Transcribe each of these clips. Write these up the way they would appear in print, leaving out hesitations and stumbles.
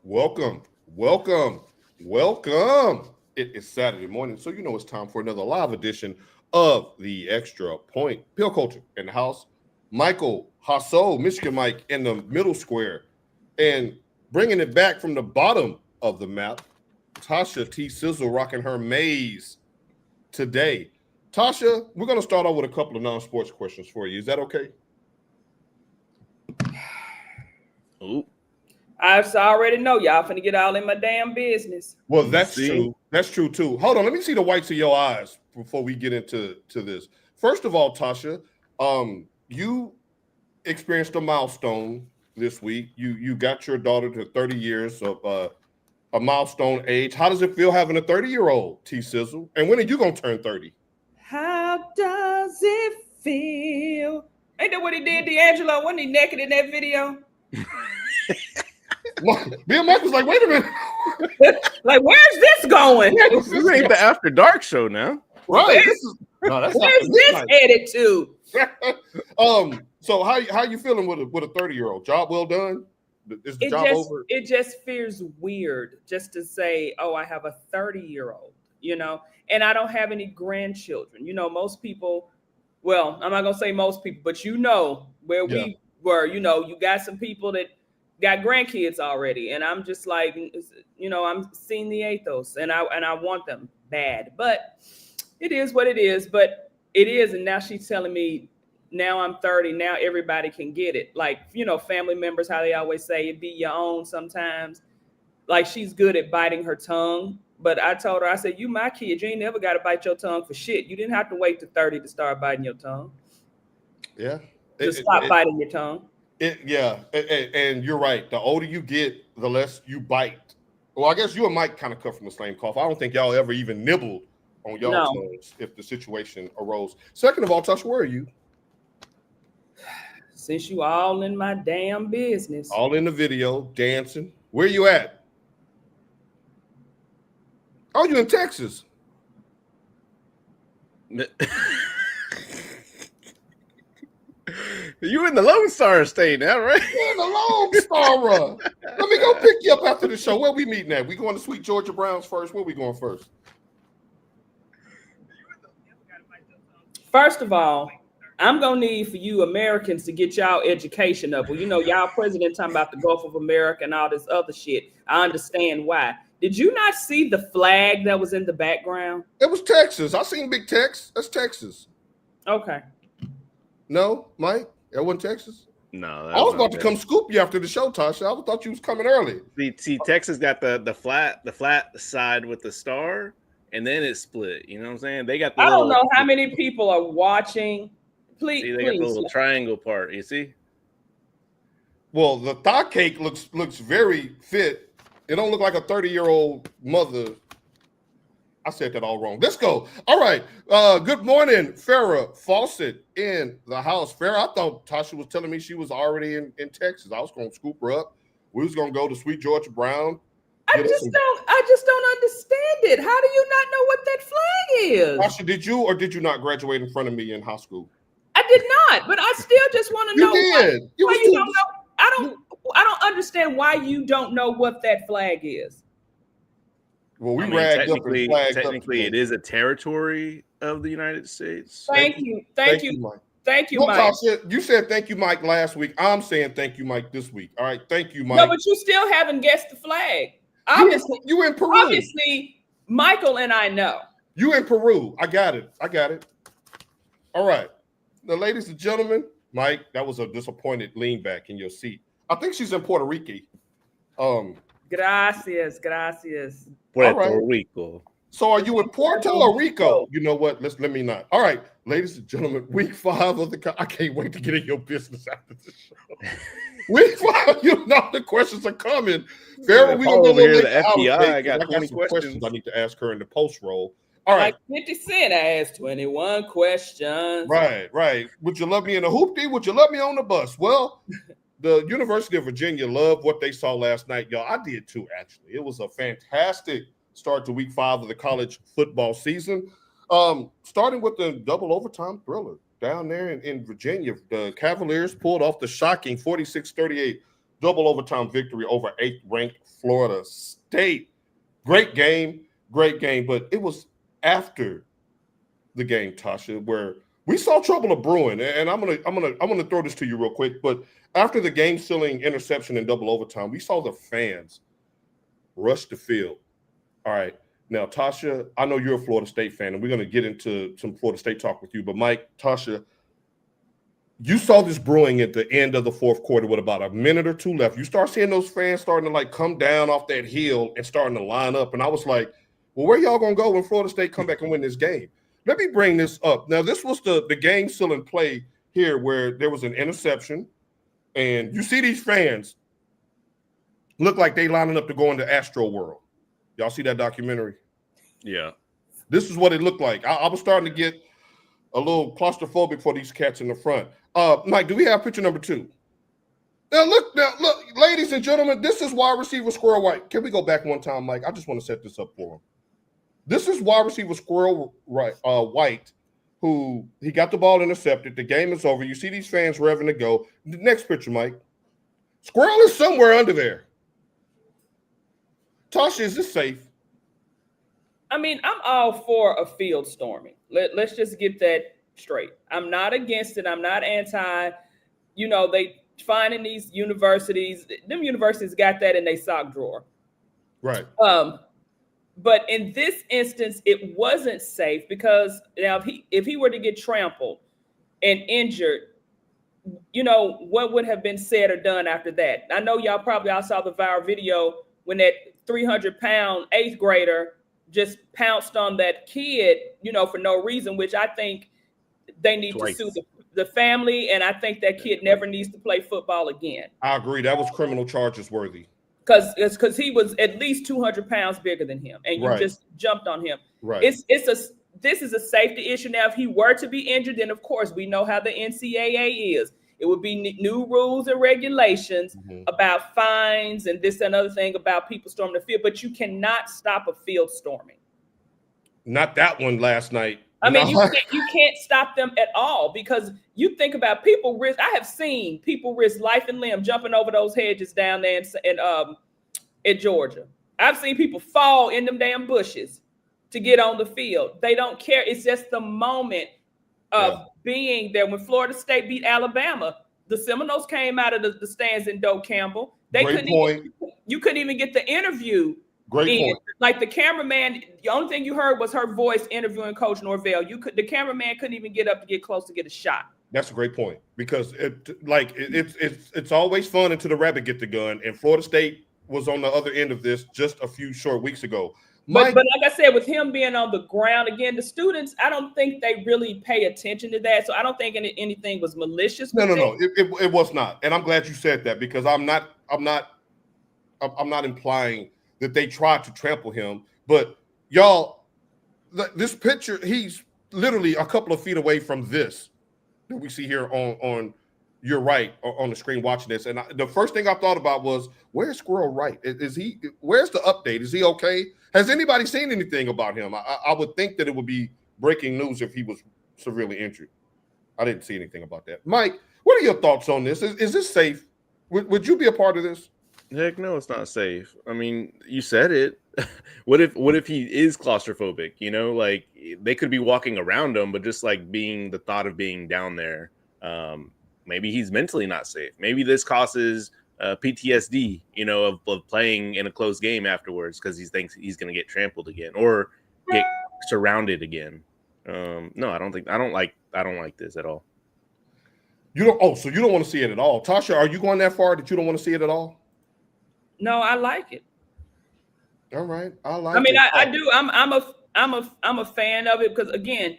Welcome, welcome, welcome. It is Saturday morning, so you know it's time for another live edition of the Extra Point. Pill Culture in the house. Michael Hasso, Michigan Mike in the middle square. And bringing it back from the bottom of the map, Tasha T. Sizzle rocking her maze today. Tasha, we're going to start off with a couple of non-sports questions for you. Is that okay? Ooh. I already know y'all finna get all in my damn business. Well, that's true. That's true too. Hold on, let me see the whites of your eyes before we get into this. First of all, Tasha, you experienced a milestone this week. You got your daughter to 30 years of a milestone age. How does it feel having a 30-year-old, T Sizzle? And when are you gonna turn 30? How does it feel? Ain't that what he did, D'Angelo? Wasn't he naked in that video? Bill Mike was like, wait a minute. Like, where's this going? This ain't the After Dark show now. Right. Where's this headed to? So how you feeling with a 30-year-old? Job well done? Is the job over? It just feels weird just to say, oh, I have a 30-year-old, and I don't have any grandchildren. Most people, well, I'm not going to say most people, but where we were, you got some people that got grandkids already. And I'm just like, I'm seeing the ethos and I want them bad, but it is what it is, but it is. And now she's telling me now I'm 30. Now everybody can get it. Like, family members, how they always say it be your own sometimes. Like she's good at biting her tongue. But I told her, I said, you my kid, you ain't never got to bite your tongue for shit. You didn't have to wait to 30 to start biting your tongue. Yeah. Stop biting your tongue. And you're right. The older you get, the less you bite. Well, I guess you and Mike kind of cut from the same cloth. I don't think y'all ever even nibbled on y'all tongues if the situation arose. Second of all, Tasha, where are you? Since you all in my damn business. All in the video, dancing. Where you at? Oh, you in Texas. You in the Lone Star State now, right? You're in the Lone Star. Let me go pick you up after the show. Where we meeting at? We going to Sweet Georgia Browns first? Where we going first? First of all, I'm going to need for you Americans to get y'all education up. Well, y'all president talking about the Gulf of America and all this other shit. I understand why. Did you not see the flag that was in the background? It was Texas. I seen Big Tex. That's Texas. Okay. No, Mike? That wasn't Texas? No. I was about to come scoop you after the show, Tasha. I thought you was coming early. See, Texas got the flat side with the star, and then it split. You know what I'm saying? They got. I don't know how many people are watching. Please, they got the little triangle part. You see? Well, the thigh cake looks very fit. It don't look like a 30-year-old mother. I said that all wrong. Let's go. All right. Good morning, Farrah Fawcett in the house. Farrah, I thought Tasha was telling me she was already in Texas. I was going to scoop her up. We was going to go to Sweet Georgia Brown. I just don't understand it. How do you not know what that flag is? Tasha, did you or did you not graduate in front of me in high school? I did not, but I still just want to know why you don't know. I don't understand why you don't know what that flag is. Well, ragged up and flagged up. Technically, it is a territory of the United States. Thank you, Mike. Thank you, Mike. Tasha, you said thank you, Mike, last week. I'm saying thank you, Mike, this week. All right, thank you, Mike. No, but you still haven't guessed the flag. Obviously, you in Peru. Obviously, Michael and I know. You in Peru. I got it. All right. Now, ladies and gentlemen, Mike, that was a disappointed lean back in your seat. I think she's in Puerto Rico. Gracias. Puerto Rico. So are you in Puerto Rico? You know what? Let me not. All right, ladies and gentlemen, week 5 of I can't wait to get in your business after the show. Week 5, the questions are coming. Farrah, we gonna go over the FBI. I got 20 questions I need to ask her in the post roll. All right. Like 50 Cent asked 21 questions. Right. Would you love me in a hoopty? Would you love me on the bus? Well, the University of Virginia loved what they saw last night, y'all. I did too, actually. It was a fantastic start to week 5 of the college football season. Starting with the double overtime thriller down there in Virginia. The Cavaliers pulled off the shocking 46-38 double overtime victory over 8th-ranked Florida State. Great game, but it was after the game, Tasha, where we saw trouble brewing. And I'm gonna throw this to you real quick. But after the game-sealing interception in double overtime, we saw the fans rush the field. All right. Now, Tasha, I know you're a Florida State fan, and we're going to get into some Florida State talk with you. But, Mike, Tasha, you saw this brewing at the end of the fourth quarter with about a minute or two left. You start seeing those fans starting to, like, come down off that hill and starting to line up. And I was like, well, where y'all going to go when Florida State come back and win this game? Let me bring this up. Now, this was the game-sealing play here where there was an interception. And you see these fans look like they lining up to go into Astro World. Y'all see that documentary? Yeah. This is what it looked like. I was starting to get a little claustrophobic for these cats in the front. Mike, do we have picture number 2? Now, look, ladies and gentlemen, this is wide receiver Squirrel White. Can we go back one time, Mike? I just want to set this up for him. This is wide receiver Squirrel White, who he got the ball intercepted. The game is over. You see these fans revving to go. The next picture, Mike. Squirrel is somewhere under there. Tasha, is this safe? I mean, I'm all for a field storming. Let's just get that straight. I'm not against it. I'm not anti. They finding these universities. Them universities got that in their sock drawer. Right. But in this instance, it wasn't safe because now if he were to get trampled and injured, what would have been said or done after that? I know y'all saw the viral video when that 300-pound 8th grader just pounced on that kid, for no reason, which I think they need to sue the family. And I think that kid never needs to play football again. I agree. That was criminal charges worthy. Because he was at least 200 pounds bigger than him. And you just jumped on him. Right. This is a safety issue. Now, if he were to be injured, then of course we know how the NCAA is. It would be new rules and regulations about fines and this and other thing about people storming the field. But you cannot stop a field storming. Not that one last night. I mean, you can't stop them at all because you think about people risk. I have seen people risk life and limb jumping over those hedges down there in Georgia. I've seen people fall in them damn bushes to get on the field. They don't care. It's just the moment of being there. When Florida State beat Alabama, the Seminoles came out of the stands in Doak Campbell. You couldn't even get the interview. Great point. Like the cameraman, the only thing you heard was her voice interviewing Coach Norvell. The cameraman couldn't even get up to get close to get a shot. That's a great point because it's always fun until the rabbit get the gun, and Florida State was on the other end of this just a few short weeks ago. But like I said, with him being on the ground again, the students, I don't think they really pay attention to that. So I don't think anything was malicious. No, it was not, and I'm glad you said that because I'm not implying that they tried to trample him. But y'all, this picture, he's literally a couple of feet away from this that we see here on your right on the screen watching this. And the first thing I thought about was, where's Squirrel Wright? Where's the update? Is he okay? Has anybody seen anything about him? I would think that it would be breaking news if he was severely injured. I didn't see anything about that. Mike, what are your thoughts on this? Is this safe? Would you be a part of this? Heck no, it's not safe. I mean, you said it. What if he is claustrophobic? Like they could be walking around him, but just like the thought of being down there, maybe he's mentally not safe. Maybe this causes PTSD, of playing in a close game afterwards because he thinks he's going to get trampled again or get surrounded again. No, I don't like this at all. You don't. Oh, so you don't want to see it at all, Tasha? Are you going that far that you don't want to see it at all? No, I like it. All right, I mean, I do. I'm a fan of it because again,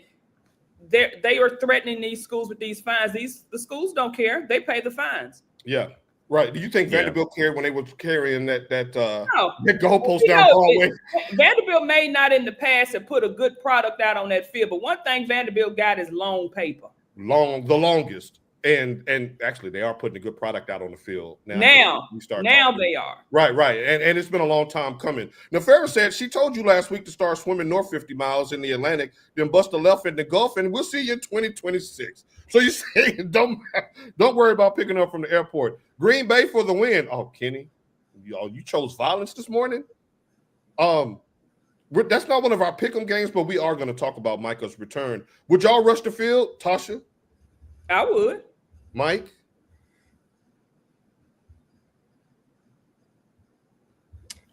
they are threatening these schools with these fines. The schools don't care; they pay the fines. Yeah, right. Do you think Vanderbilt cared when they were carrying that goalpost down Broadway? Vanderbilt may not in the past have put a good product out on that field, but one thing Vanderbilt got is long paper. The longest. And actually, they are putting a good product out on the field Now talking. they are. Right. And it's been a long time coming. Now, Farrah said she told you last week to start swimming north 50 miles in the Atlantic, then bust a left in the Gulf, and we'll see you in 2026. So you say don't worry about picking up from the airport. Green Bay for the win. Oh, Kenny, you chose violence this morning. That's not one of our pick'em games, but we are going to talk about Micah's return. Would y'all rush the field, Tasha? I would. Mike?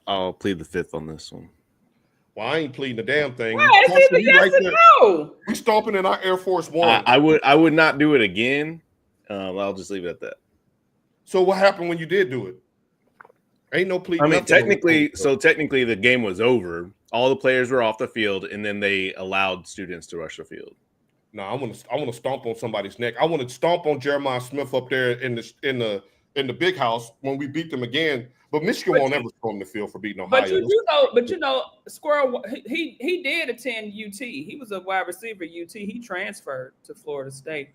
I'll plead the fifth on this one. Well, I ain't pleading the damn thing. Right, it's either yes or no. We stomping in our Air Force One. I would not do it again. I'll just leave it at that. So what happened when you did do it? Ain't no pleading. I mean, technically the game was over. All the players were off the field, and then they allowed students to rush the field. No, I want to stomp on somebody's neck. I want to stomp on Jeremiah Smith up there in the big house when we beat them again. But Michigan won't ever storm the field for beating Ohio. But you know, Squirrel, he did attend UT. He was a wide receiver at UT. He transferred to Florida State.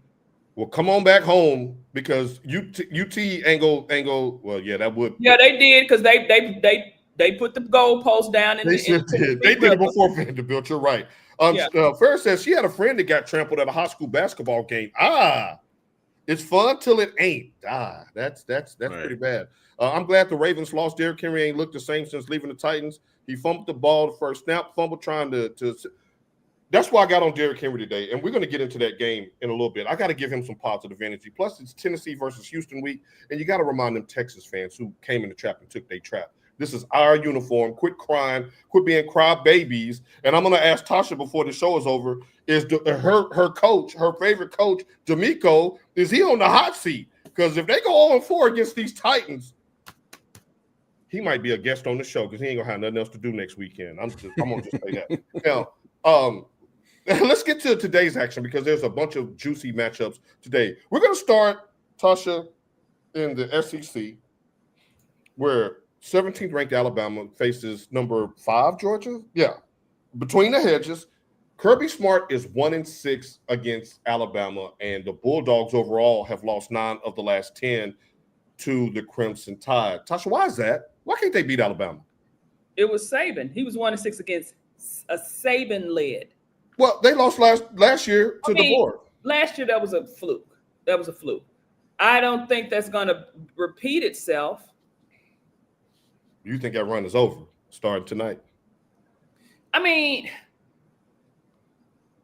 Well, come on back home because UT ain't go. Well, yeah, that would. Yeah, they did because they put the goalpost down. They did it before Vanderbilt. You're right. Farrah says she had a friend that got trampled at a high school basketball game. It's fun till it ain't. That's right. Pretty bad. I'm glad the Ravens lost. Derrick Henry ain't looked the same since leaving the Titans. He fumbled the ball the first snap, trying to. That's why I got on Derrick Henry today, and we're going to get into that game in a little bit. I got to give him some positive energy. Plus, it's Tennessee versus Houston week, and you got to remind them Texas fans who came in the trap and took their trap. This is our uniform. Quit crying. Quit being cry babies. And I'm going to ask Tasha before the show is over, is her coach, her favorite coach, D'Amico, is he on the hot seat? Because if they go 0-4 against these Titans, he might be a guest on the show because he ain't going to have nothing else to do next weekend. I'm going to just say that. Now, let's get to today's action because there's a bunch of juicy matchups today. We're going to start, Tasha, in the SEC, where 17th ranked Alabama faces number 5 Georgia. Yeah, between the hedges. Kirby Smart is 1-6 against Alabama, and the Bulldogs overall have lost 9 of the last 10 to the Crimson Tide. Tasha, why is that? Why can't they beat Alabama? It was Saban. He was 1-6 against a Saban-led. Well, they lost last year to the board. Last year, that was a fluke. I don't think that's going to repeat itself. You think that run is over starting tonight? I mean,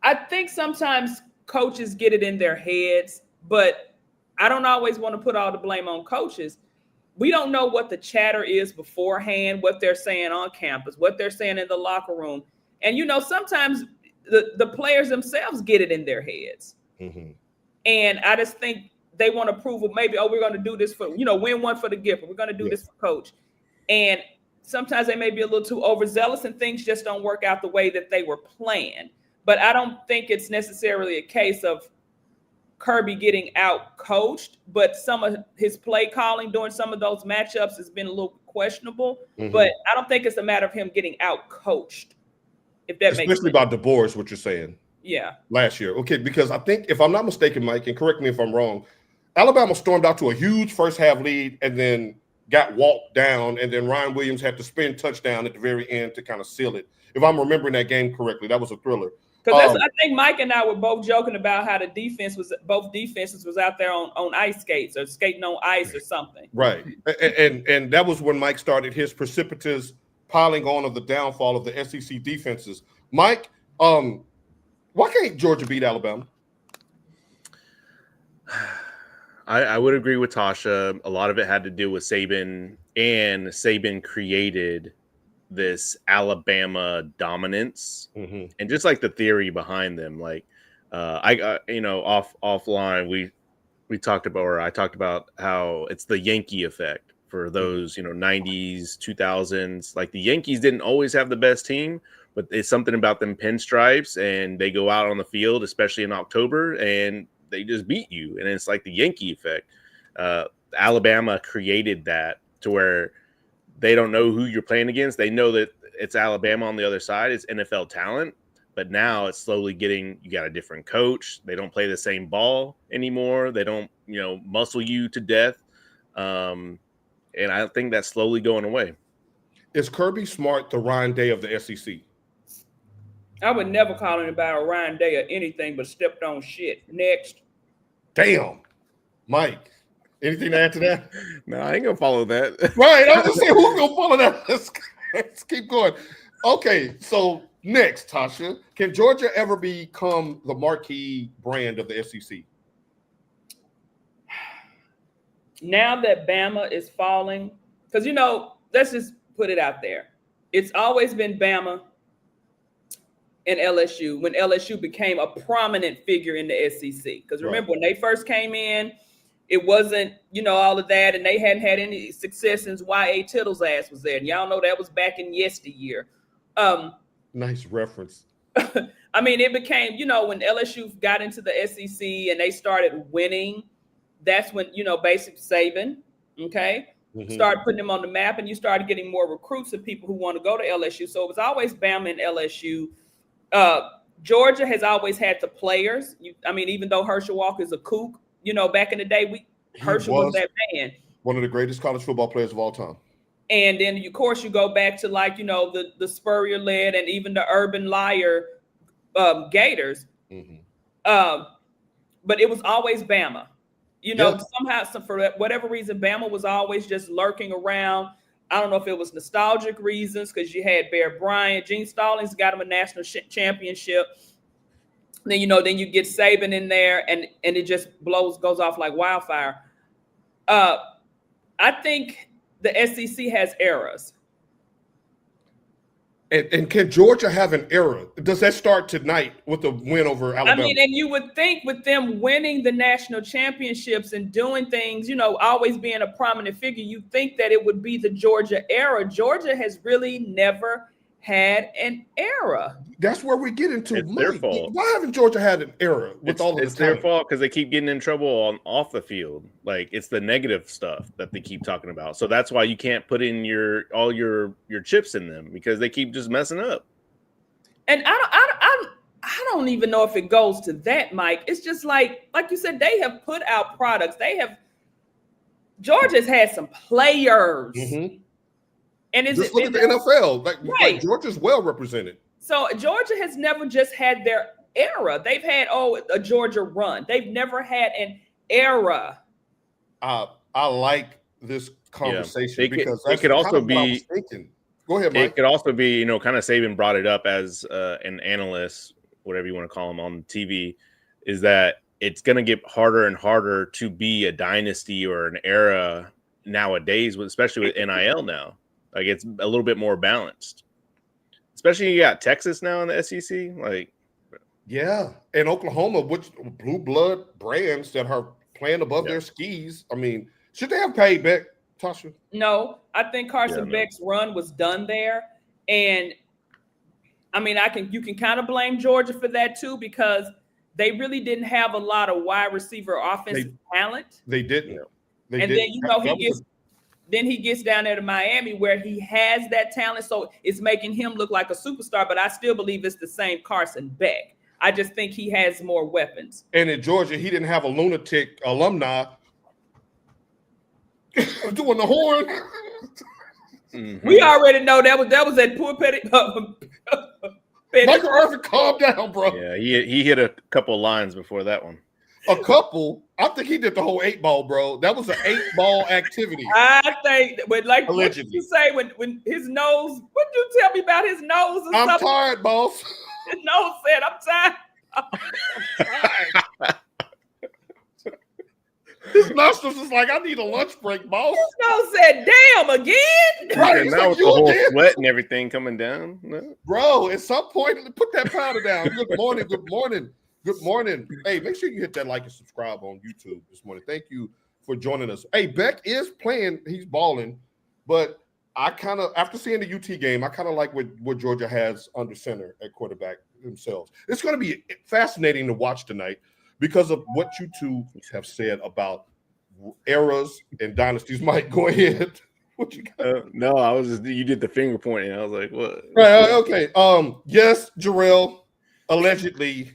I think sometimes coaches get it in their heads, but I don't always want to put all the blame on coaches. We don't know what the chatter is beforehand, what they're saying on campus, what they're saying in the locker room. And, sometimes the players themselves get it in their heads. Mm-hmm. And I just think they want to prove maybe, we're going to do this for, win one for the gift. We're going to do this for coach. And sometimes they may be a little too overzealous and things just don't work out the way that they were planned. But I don't think it's necessarily a case of Kirby getting out coached, but some of his play calling during some of those matchups has been a little questionable. Mm-hmm. But I don't think it's a matter of him getting out coached. If that makes sense. Especially about DeBoer, what you're saying. Yeah. Last year. Okay, because I think, if I'm not mistaken, Mike, and correct me if I'm wrong, Alabama stormed out to a huge first half lead and then got walked down, and then Ryan Williams had to spin touchdown at the very end to kind of seal it. If I'm remembering that game correctly, that was a thriller. Because I think Mike and I were both joking about how both defenses was out there on ice skates or skating on ice or something. Right. And that was when Mike started his precipitous piling on of the downfall of the SEC defenses. Mike, why can't Georgia beat Alabama? I would agree with Tasha. A lot of it had to do with Saban, and Saban created this Alabama dominance, mm-hmm. and just like the theory behind them. Like, offline, we talked about, or I talked about how it's the Yankee effect for those, 90s, 2000s. Like, the Yankees didn't always have the best team, but it's something about them pinstripes, and they go out on the field, especially in October, and they just beat you. And it's like the Yankee effect. Alabama created that to where they don't know who you're playing against. They know that it's Alabama on the other side. It's NFL talent, But now it's slowly getting, you got a different coach. They don't play the same ball anymore. They don't, muscle you to death. And I think that's slowly going away. Is Kirby Smart the Ryan Day of the SEC? I would never call anybody a Ryan Day or anything but stepped on shit. Next. Damn. Mike, anything to add to that? No, I ain't going to follow that. Right. I'm just saying, who's going to follow that? Let's keep going. Okay. So next, Tasha, can Georgia ever become the marquee brand of the SEC? Now that Bama is falling, because, let's just put it out there. It's always been Bama and LSU when LSU became a prominent figure in the SEC. Because remember, when they first came in, it wasn't, all of that, and they hadn't had any success since Y.A. Tittle's ass was there. And y'all know that was back in yesteryear. Nice reference. I mean, it became, when LSU got into the SEC and they started winning, that's when, basic Saban, okay, started putting them on the map, and you started getting more recruits of people who want to go to LSU. So it was always Bama and LSU. Georgia has always had the players. Even though Herschel Walker is a kook, back in the day, Herschel was that man. One of the greatest college football players of all time. And then, of course, you go back to the Spurrier-led and even the Urban Liar Gators. But it was always Bama. Somehow, for whatever reason, Bama was always just lurking around. I don't know if it was nostalgic reasons, because you had Bear Bryant. Gene Stallings got him a national championship. Then, then you get Saban in there, and it just goes off like wildfire. I think the SEC has eras. And can Georgia have an era? Does that start tonight with the win over Alabama? And you would think with them winning the national championships and doing things, always being a prominent figure, you'd think that it would be the Georgia era. Georgia has really never had an era. That's where we get into. It's their fault. Why haven't Georgia had an era with all of this? It's their fault because they keep getting in trouble off the field. Like, it's the negative stuff that they keep talking about. So that's why you can't put in all your chips in them, because they keep just messing up. And I don't even know if it goes to that, Mike. It's just like you said, they have put out products. Georgia's had some players. And just look at the NFL. Like Georgia's well represented. So Georgia has never just had their era. They've had a Georgia run. They've never had an era. I like this conversation because it could also be. Go ahead, Mike. It could also be, kind of Saban brought it up as an analyst, whatever you want to call him on TV, is that it's going to get harder and harder to be a dynasty or an era nowadays, especially with NIL now. Like, it's a little bit more balanced. Especially you got Texas now in the SEC. Yeah, and Oklahoma, which blue blood brands that are playing above their skis. I mean, should they have paid Beck, Tasha? No, I think Carson Beck's run was done there. And you can kind of blame Georgia for that too, because they really didn't have a lot of wide receiver offensive talent. They didn't. Then he gets down there to Miami where he has that talent. So it's making him look like a superstar, but I still believe it's the same Carson Beck. I just think he has more weapons. And in Georgia, he didn't have a lunatic alumni doing the horn. We already know that was that poor petty. Michael Irvin, calm down, bro. Yeah, he hit a couple of lines before that one. A couple? I think he did the whole 8-ball, bro. That was an 8-ball activity. I think, but like, what did you say when his nose? What did you tell me about his nose? I'm tired, boss. His nose said, "I'm tired." His nostrils was like, "I need a lunch break, boss." His nose said, "Damn, again." Right, and now with the whole sweat and everything coming down, bro. At some point, put that powder down. Good morning. Good morning. Good morning. Hey, make sure you hit that like and subscribe on YouTube this morning. Thank you for joining us. Hey, Beck is playing. He's balling. But I kind of, after seeing the UT game, I kind of like what Georgia has under center at quarterback themselves. It's going to be fascinating to watch tonight because of what you two have said about eras and dynasties. Mike, go ahead. What you got? No, I was just, you did the finger pointing. I was like, what? Right. Okay. Yes, Jarrell. allegedly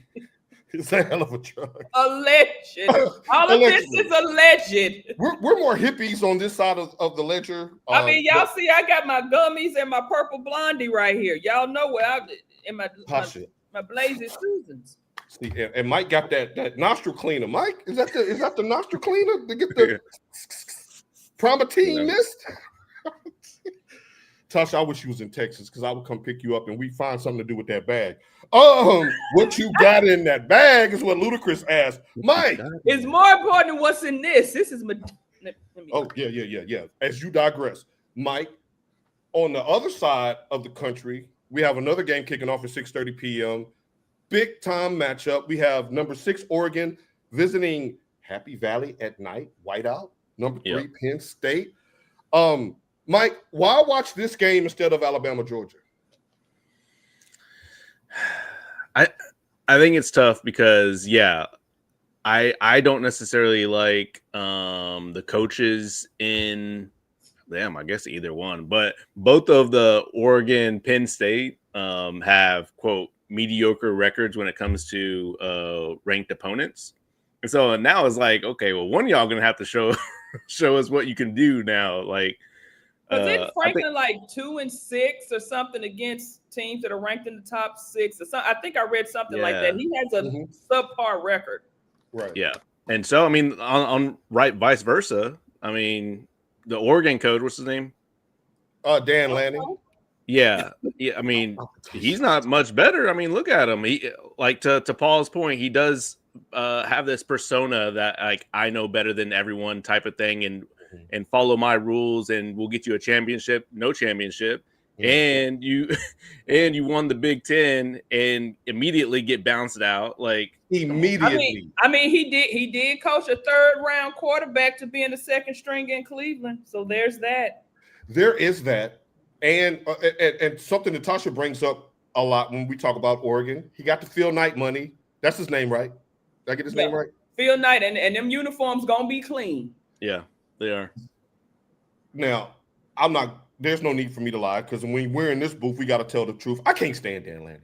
is a hell of a drug. Alleged. All of this is alleged. We're more hippies on this side of the ledger. I mean, y'all see, I got my gummies and my purple blondie right here. Y'all know where I in my Blazy Susans. See, and Mike got that nostril cleaner. Mike, is that the nostril cleaner to get the Prometine mist? Tasha, I wish you was in Texas because I would come pick you up and we find something to do with that bag. What you got in that bag is what Ludacris asked. Mike, it's more important than what's in this. This is oh yeah. As you digress, Mike, on the other side of the country, we have another game kicking off at 6:30 p.m. Big time matchup. We have number 6 Oregon visiting Happy Valley at night. Whiteout. Number 3 Penn State. Mike, why watch this game instead of Alabama, Georgia? I think it's tough because I don't necessarily like the coaches in them. I guess either one, but both of the Oregon Penn State have quote mediocre records when it comes to ranked opponents. And so now it's like, okay, well, one of y'all gonna have to show us what you can do now. Like, was it Franklin like 2-6 or something against teams that are ranked in the top 6 or something? I think I read something like that. He has a subpar record. Right. Yeah. And so, I mean, on right, vice versa. I mean, the Oregon coach, what's his name? Dan Lanning. Yeah. I mean, he's not much better. I mean, look at him. He, like, to Paul's point, he does have this persona that like I know better than everyone type of thing, and follow my rules, and we'll get you a championship, no championship, and you won the Big Ten, and immediately get bounced out like immediately. I mean, he did coach a 3rd round quarterback to be in the 2nd string in Cleveland, so there's that. There is that. And something that Tasha brings up a lot when we talk about Oregon, he got the Phil Knight money. That's his name, right? Did I get his name right? Phil Knight, and them uniforms gonna be clean. Yeah, they are. Now, there's no need for me to lie because when we're in this booth, we got to tell the truth. I can't stand Dan Lanning.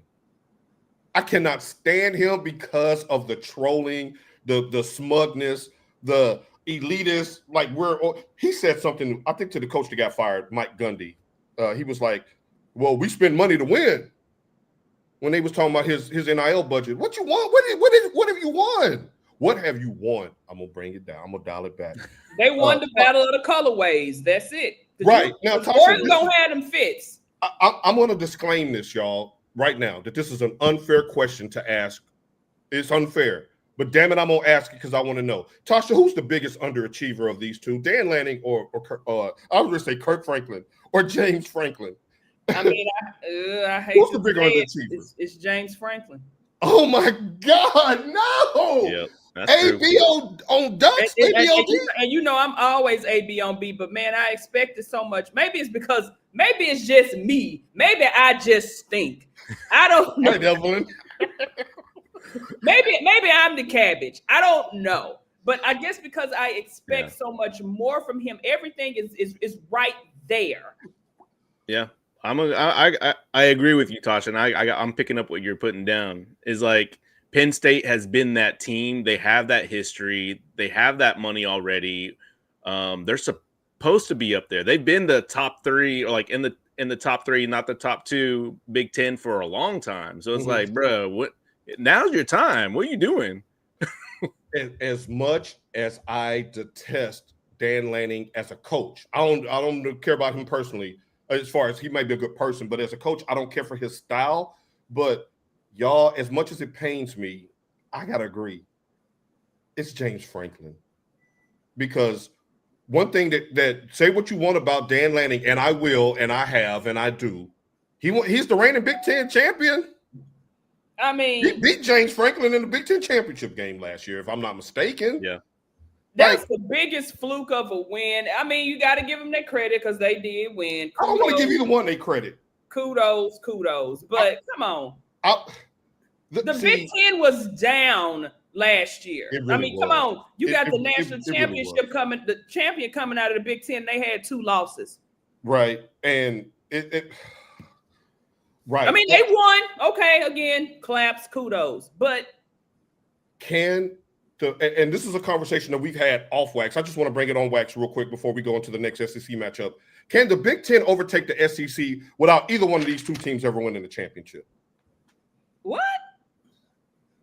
I cannot stand him because of the trolling, the smugness, the elitist. Like he said something, I think, to the coach that got fired, Mike Gundy. He was like, well, we spend money to win. When they was talking about his NIL budget. What you want? What have you won? What have you won? I'm going to bring it down. I'm going to dial it back. They won the battle of the colorways. That's it. Right. Now, Oregon don't have them fits. I'm going to disclaim this, y'all, right now, that this is an unfair question to ask. It's unfair. But damn it, I'm going to ask it because I want to know. Tasha, who's the biggest underachiever of these two? Dan Lanning or I was going to say Kirk Franklin or James Franklin? I mean, I hate who's the bigger underachiever? It's James Franklin. Oh, my God, no. Yep. AB on Ducks, AB on B. And you know I'm always AB on B, but man, I expected so much. Maybe it's just me. Maybe I just stink. I don't know. Hey, Evelyn. maybe I'm the cabbage. I don't know. But I guess because I expect so much more from him, everything is right there. Yeah. I agree with you, Tasha, and I'm picking up what you're putting down. Is like Penn State has been that team. They have that history. They have that money already. They're supposed to be up there. They've been the top 3, or like in the top 3, not the top 2 Big Ten for a long time. So it's like, bro, what? Now's your time. What are you doing? As much as I detest Dan Lanning as a coach, I don't care about him personally. As far as he might be a good person, but as a coach, I don't care for his style. But y'all, as much as it pains me, I gotta agree. It's James Franklin. Because one thing that say what you want about Dan Lanning, and I will, and I have, and I do. He's the reigning Big Ten champion. I mean, he beat James Franklin in the Big Ten championship game last year, if I'm not mistaken. Yeah. That's the biggest fluke of a win. I mean, you got to give them their credit because they did win. I don't want to give either one their credit. Kudos. But come on. The Big Ten was down last year. Really I mean, come on. You got the national championship really coming, the champion coming out of the Big Ten. They had 2 losses. Right. And Right. I mean, they won. Okay, again, claps, kudos. But and this is a conversation that we've had off wax. I just want to bring it on wax real quick before we go into the next SEC matchup. Can the Big Ten overtake the SEC without either one of these two teams ever winning the championship? what?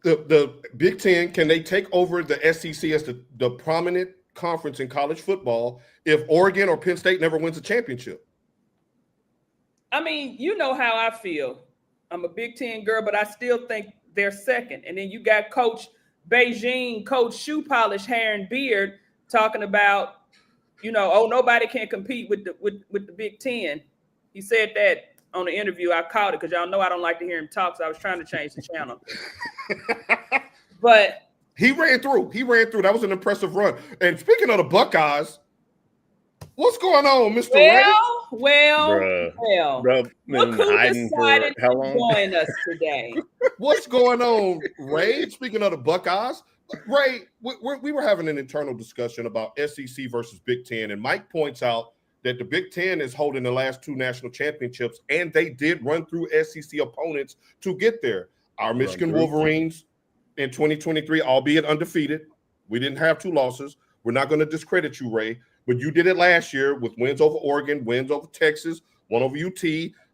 The Big Ten, can they take over the SEC as the prominent conference in college football if Oregon or Penn State never wins a championship? I mean, you know how I feel. I'm a Big Ten girl, but I still think they're second. And then you got Coach Beijing, Coach Shoe Polish, Hair and Beard, talking about, nobody can compete with the Big Ten. He said that on the interview. I caught it because y'all know I don't like to hear him talk, so I was trying to change the channel. But he ran through. That was an impressive run. And speaking of the Buckeyes, what's going on, Mr. Ray? Well. Look who decided to join us today. What's going on, Ray? Speaking of the Buckeyes, Ray, we were having an internal discussion about SEC versus Big Ten, and Mike points out that the Big Ten is holding the last two national championships, and they did run through SEC opponents to get there. Our Michigan Wolverines in 2023, albeit undefeated, we didn't have two losses. We're not going to discredit you, Ray, but you did it last year with wins over Oregon, wins over Texas, one over UT.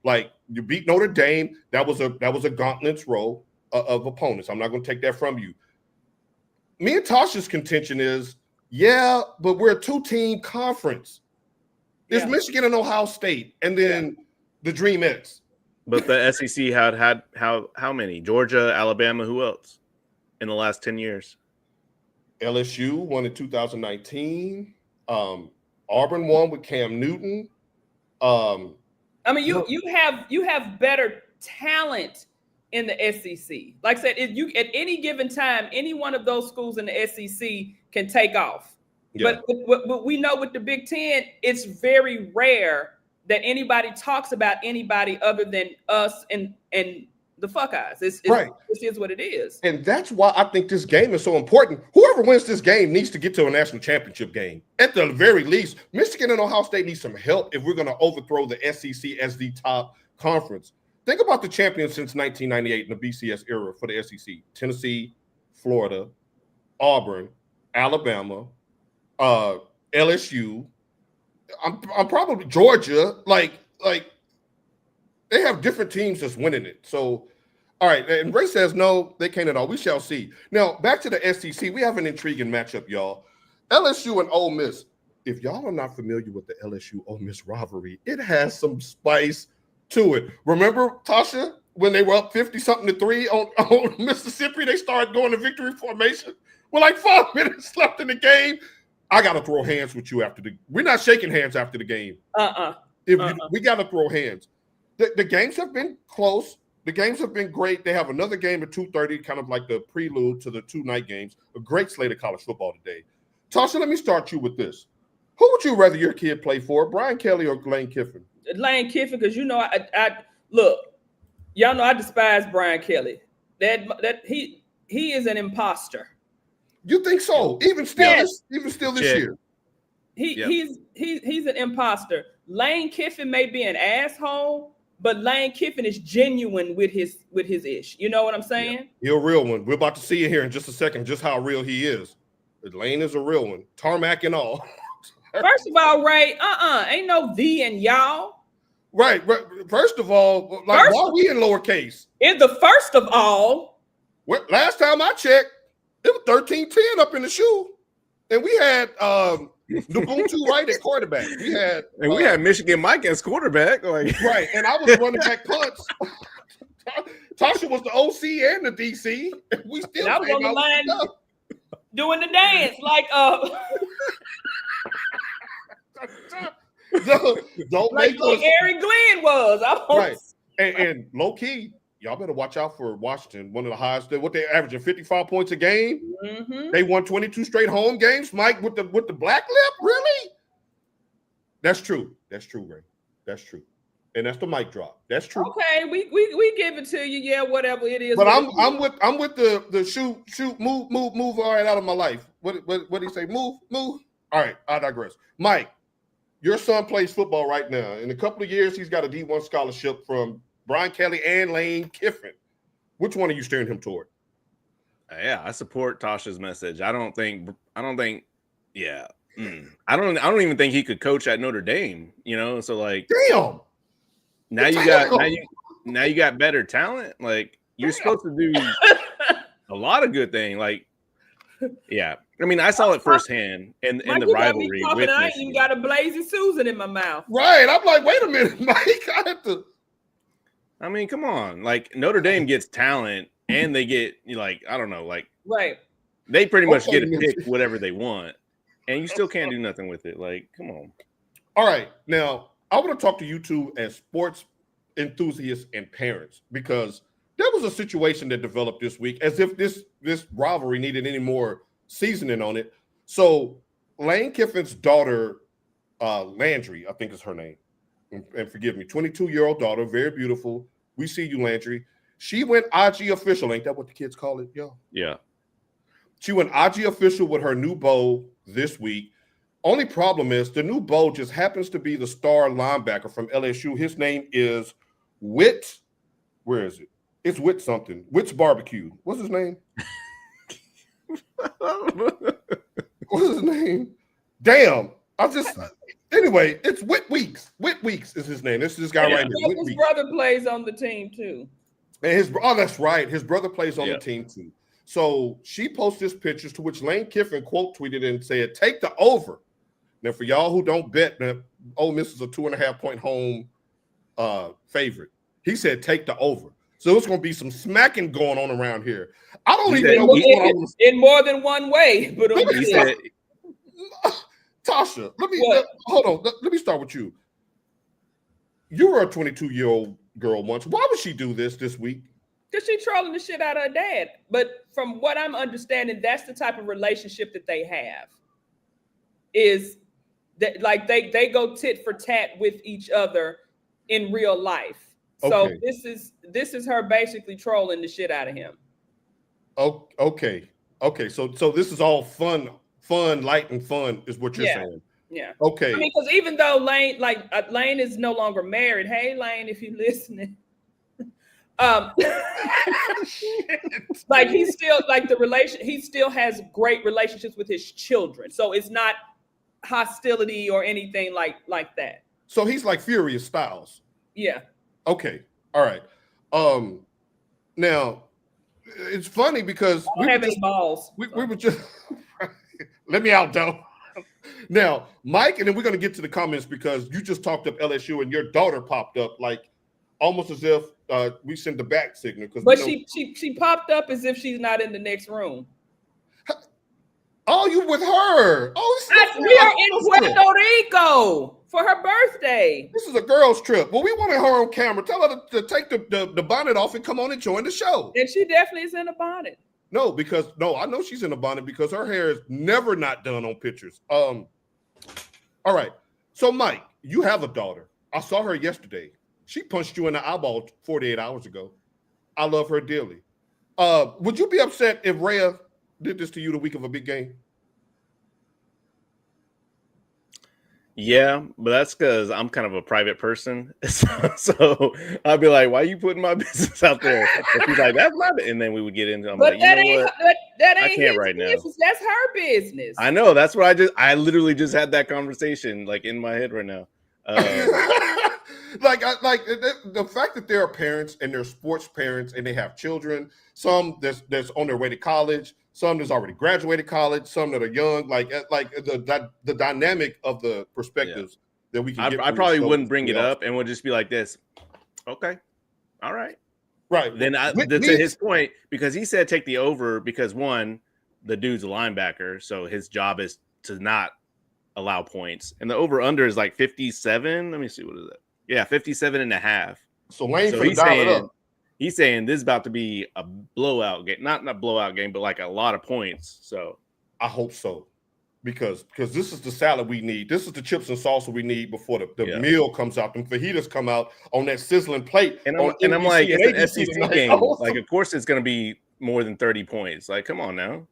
Like, you beat Notre Dame. That was a gauntlet's row of opponents. I'm not going to take that from you. Me and Tasha's contention is, but we're a two-team conference. There's Michigan and Ohio State, and then the Dream X. But the SEC had how many? Georgia, Alabama, who else in the last 10 years? LSU won in 2019. Auburn won with Cam Newton. I mean, you have better talent in the SEC. Like I said, if you at any given time, any one of those schools in the SEC can take off. Yeah. But we know with the Big Ten, it's very rare that anybody talks about anybody other than us and the Buckeyes. It's right. This is what it is. And that's why I think this game is so important. Whoever wins this game needs to get to a national championship game. At the very least, Michigan and Ohio State need some help if we're going to overthrow the SEC as the top conference. Think about the champions since 1998 in the BCS era for the SEC. Tennessee, Florida, Auburn, Alabama, LSU. I'm probably Georgia. Like they have different teams that's winning it. So, all right. And Ray says, no, they can't at all. We shall see. Now, back to the SEC. We have an intriguing matchup, y'all. LSU and Ole Miss. If y'all are not familiar with the LSU-Ole Miss rivalry, it has some spice to it. Remember, Tasha, when they were up 50-something to 3 on Mississippi, they started going to victory formation with like 5 minutes left in the game. I got to throw hands with you we're not shaking hands after the game. We got to throw hands. The games have been close. The games have been great. They have another game at 2:30, kind of like the prelude to the 2 night games. A great slate of college football today. Tasha, let me start you with this. Who would you rather your kid play for, Brian Kelly or Lane Kiffin? Lane Kiffin, because I look, y'all know I despise Brian Kelly. That he is an imposter. You think so? Even still this year. He's an imposter. Lane Kiffin may be an asshole, but Lane Kiffin is genuine with his ish. You know what I'm saying? Yeah. He's a real one. We're about to see it here in just a second, just how real he is. Lane is a real one. Tarmac and all. First of all, Ray, ain't no thee and y'all. Right. First of all, why are we in lowercase? In the first of all. Last time I checked, it was 13-10 up in the shoe. And we had Ubuntu right at quarterback. We had Michigan Micah as quarterback. Right. And I was running back punts. Tasha was the OC and the DC. And we still I was on the line doing the dance don't like make us. Aaron Glenn was. Right. And low key, y'all better watch out for Washington, one of the highest. What they averaging 55 points a game. Mm-hmm. They won 22 straight home games. Mike with the black lip, really? That's true. That's true, Ray. That's true. And that's the mic drop. That's true. Okay, we give it to you. Yeah, whatever it is. But I'm with the shoot, move all right out of my life. What do you say? Move. All right, I digress. Mike, your son plays football right now. In a couple of years, he's got a D1 scholarship from Brian Kelly and Lane Kiffin. Which one are you steering him toward? Yeah, I support Tasha's message. I don't think. Yeah. I don't even think he could coach at Notre Dame. So like, damn. Now you got better talent. Like you're supposed to do a lot of good things. Like, yeah. I mean, I saw it firsthand in the rivalry with I ain't Michigan. even got a Blazy Susan in my mouth. Right. I'm like, wait a minute, Mike. I have to. I mean, come on. Like Notre Dame gets talent, and they get I don't know, right. They pretty much get to pick whatever they want, and you still can't do nothing with it. Like, come on. All right, now I want to talk to you two as sports enthusiasts and parents because there was a situation that developed this week as if this rivalry needed any more seasoning on it. So Lane Kiffin's daughter, Landry, I think is her name, and forgive me, 22-year-old daughter, very beautiful. We see you, Landry. She went IG official. Ain't that what the kids call it, yo? Yeah. She went IG official with her new beau this week. Only problem is the new beau just happens to be the star linebacker from LSU. His name is Witt. Where is it? It's Witt something. Witt's Barbecue. What's his name? What's his name? Damn. Anyway, it's Witt Weeks. Witt Weeks is his name. This is this guy right here. His brother plays on the team too. And that's right. His brother plays on the team too. So she posted this pictures to which Lane Kiffin quote tweeted and said, "Take the over." Now, for y'all who don't bet, Ole Miss is a 2.5-point home favorite. He said, "Take the over." So it's going to be some smacking going on around here. I don't even know what's going on in more than one way. But Tasha, hold on. Let me start with you. You were a 22-year-old girl once. Why would she do this week? Because she's trolling the shit out of her dad. But from what I'm understanding, that's the type of relationship that they have. Is that like they go tit for tat with each other in real life. So this is her basically trolling the shit out of him. Oh, okay. So this is all fun, light and fun is what you're saying. Yeah. Okay. I mean, because even though Lane is no longer married. Hey, Lane, if you're listening. Like he's still he still has great relationships with his children. So it's not hostility or anything like that. So he's like Furious Styles. Yeah. Okay. All right. Now it's funny because we have any balls. We were just let me out though. Now, Mike, and then we're going to get to the comments because you just talked up LSU and your daughter popped up like almost as if we sent the back signal. But she popped up as if she's not in the next room. Oh, you with her? Oh, we are in Puerto Rico for her birthday. This is a girl's trip. Well, we wanted her on camera. Tell her to take the bonnet off and come on and join the show. And she definitely is in a bonnet. No, I know she's in a bonnet because her hair is never not done on pictures. All right. So, Mike, you have a daughter. I saw her yesterday. She punched you in the eyeball 48 hours ago. I love her dearly. Would you be upset if Rhea did this to you the week of a big game? Yeah, but that's because I'm kind of a private person. So I'd be like, why are you putting my business out there? And she's like, that's my business. And then we would get into it. But that ain't I can't right business. now. That's her business. I know. That's what I literally just had that conversation like in my head right now. Like the fact that there are parents and they're sports parents and they have children, some that's on their way to college, some that's already graduated college, some that are young, like the dynamic of the perspectives that we can get. I probably wouldn't bring it up and would just be like this. Okay. All right. Right. Then to his point, because he said take the over because one, the dude's a linebacker, so his job is to not allow points. And the over under is like 57. Let me see, what is that? Yeah, 57.5. So Lane dial it up. He's saying this is about to be a blowout game. Not a blowout game, but like a lot of points. So I hope so. Because this is the salad we need. This is the chips and salsa we need before the meal comes out. The fajitas come out on that sizzling plate. And I'm like, it's an SEC game. Like, of course it's going to be more than 30 points. Like, come on now.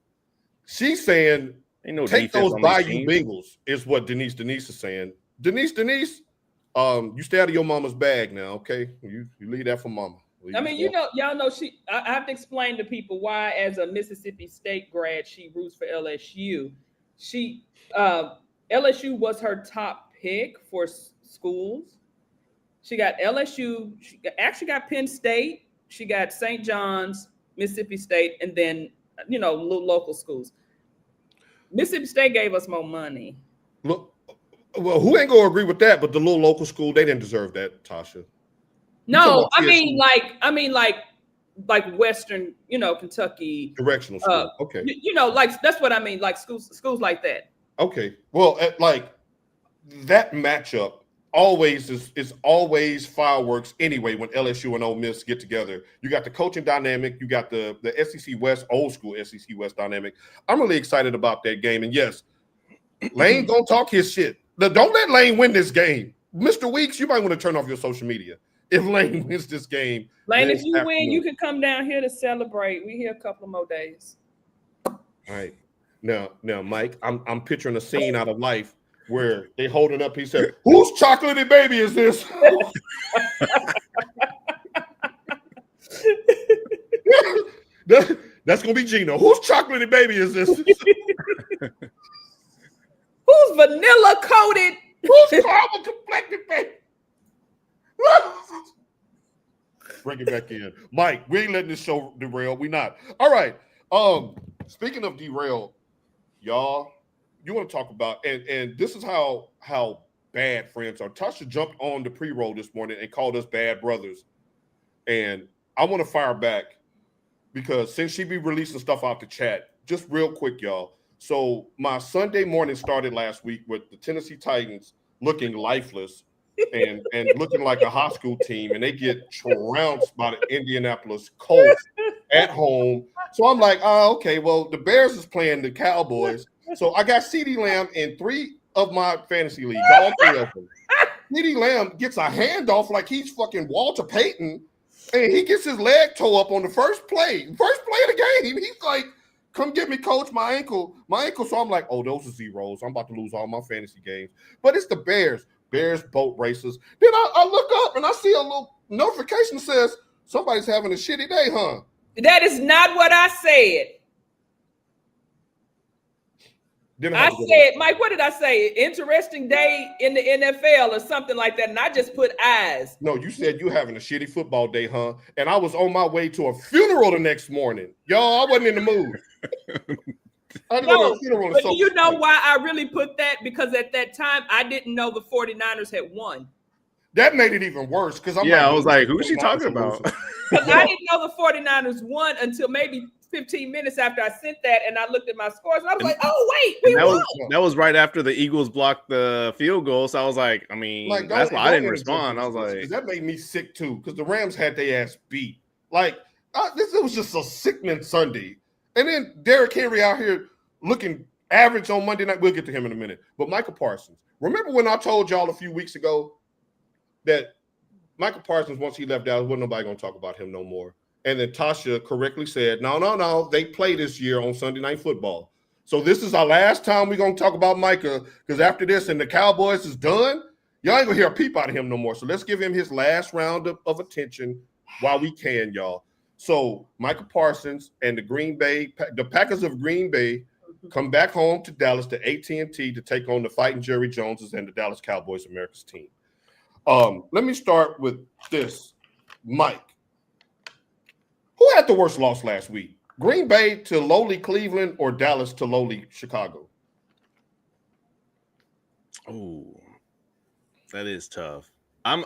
She's saying, ain't no take those Bayou Bengals is what Denise is saying. Denise, You stay out of your mama's bag now, okay? You leave that for mama. I mean, y'all know I have to explain to people why, as a Mississippi State grad, she roots for LSU. She LSU was her top pick for schools. She got LSU. She actually got Penn State. She got St. John's, Mississippi State, and then local schools. Mississippi State gave us more money. Look, well, who ain't gonna agree with that? But the little local school, they didn't deserve that, Tasha. No, I mean like Western, Kentucky Directional school. Okay. Like that's what I mean, like schools like that. Okay. Well, like that matchup is always fireworks anyway when LSU and Ole Miss get together. You got the coaching dynamic, you got the SEC West, old school SEC West dynamic. I'm really excited about that game. And yes, Lane gonna talk his shit. Don't let Lane win this game. Mr. Weeks, you might want to turn off your social media if Lane wins this game. Lane, if you win, you can come down here to celebrate. We here a couple of more days. All right. Now, Mike, I'm picturing a scene out of life where they holding up. He said, "Whose chocolatey baby is this?" That's gonna be Gino. Whose chocolatey baby is this? Who's vanilla coated? Who's caramel complected baby? Bring it back in, Mike. We ain't letting this show derail. We not. All right. Speaking of derail, y'all, you want to talk about and this is how bad friends are. Tasha jumped on the pre-roll this morning and called us bad brothers, and I want to fire back because since she be releasing stuff out the chat, just real quick, y'all. So my Sunday morning started last week with the Tennessee Titans looking lifeless and looking like a high school team, and they get trounced by the Indianapolis Colts at home. So I'm like, okay, well, the Bears is playing the Cowboys. So I got CeeDee Lamb in 3 of my fantasy leagues, all 3 of them. CeeDee Lamb gets a handoff like he's fucking Walter Payton, and he gets his leg toe up on the first play of the game. He's like, "Come get me, coach, my ankle." So I'm like, oh, those are zeros. I'm about to lose all my fantasy games. But it's the Bears boat races. Then I look up and I see a little notification that says somebody's having a shitty day, huh? That is not what I said. I said, Mike, what did I say? Interesting day in the NFL or something like that. And I just put eyes. No, you said you having a shitty football day, huh? And I was on my way to a funeral the next morning. Y'all, I wasn't in the mood. But do you know why I really put that? Because at that time, I didn't know the 49ers had won. That made it even worse. Because I was like, who is she talking about? Because I didn't know the 49ers won until maybe 15 minutes after I sent that, and I looked at my scores, and I was like, oh, wait, we won. That was right after the Eagles blocked the field goal, so I was like, I mean, that's why I didn't respond. I was like... That made me sick, too, because the Rams had their ass beat. Like, this was just a sickening Sunday. And then Derrick Henry out here looking average on Monday night. We'll get to him in a minute. But Micah Parsons. Remember when I told y'all a few weeks ago that Micah Parsons, once he left Dallas, wasn't nobody going to talk about him no more? And then Tasha correctly said, no, they play this year on Sunday Night Football. So this is our last time we're going to talk about Micah, because after this and the Cowboys is done, y'all ain't going to hear a peep out of him no more. So let's give him his last round of attention while we can, y'all. So Micah Parsons and the Packers of Green Bay come back home to Dallas to AT&T to take on the Fighting Jerry Joneses and the Dallas Cowboys, America's team. Let me start with this, Mike. Who had the worst loss last week? Green Bay to lowly Cleveland or Dallas to lowly Chicago? Oh, that is tough. I'm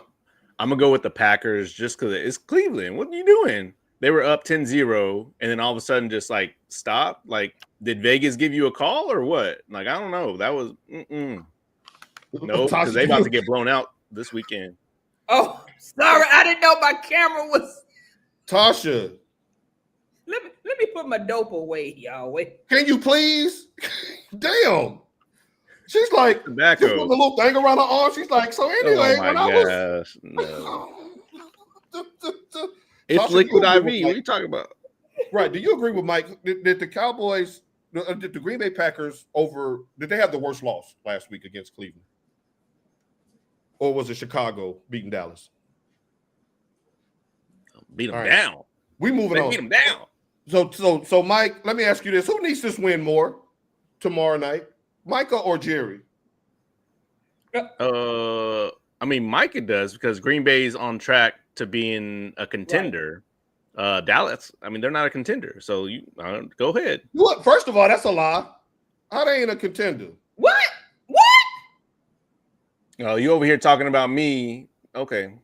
gonna go with the Packers just because it's Cleveland. What are you doing? They were up 10-0 and then all of a sudden just like stop. Like, did Vegas give you a call or what? Like, I don't know. That was no, because they about to get blown out this weekend. Oh, sorry, I didn't know my camera was. Tasha. Let me put my dope away, y'all. Wait. Can you please? Damn. She's like, just put the little thing around her arm. She's like, so anyway, when I was. No. It's liquid IV. What are you talking about? Right. Do you agree with Mike? Did the Cowboys, did the Green Bay Packers did they have the worst loss last week against Cleveland? or was it Chicago beating Dallas? Beat them All right. down. We moving on. Beat them down. So, Mike, let me ask you this: who needs this win more tomorrow night, Micah or Jerry? I mean, Micah does because Green Bay's on track to being a contender. Right. Dallas, I mean, they're not a contender. So you go ahead. Look, first of all, that's a lie. How they ain't a contender? What? Oh, you over here talking about me? Okay.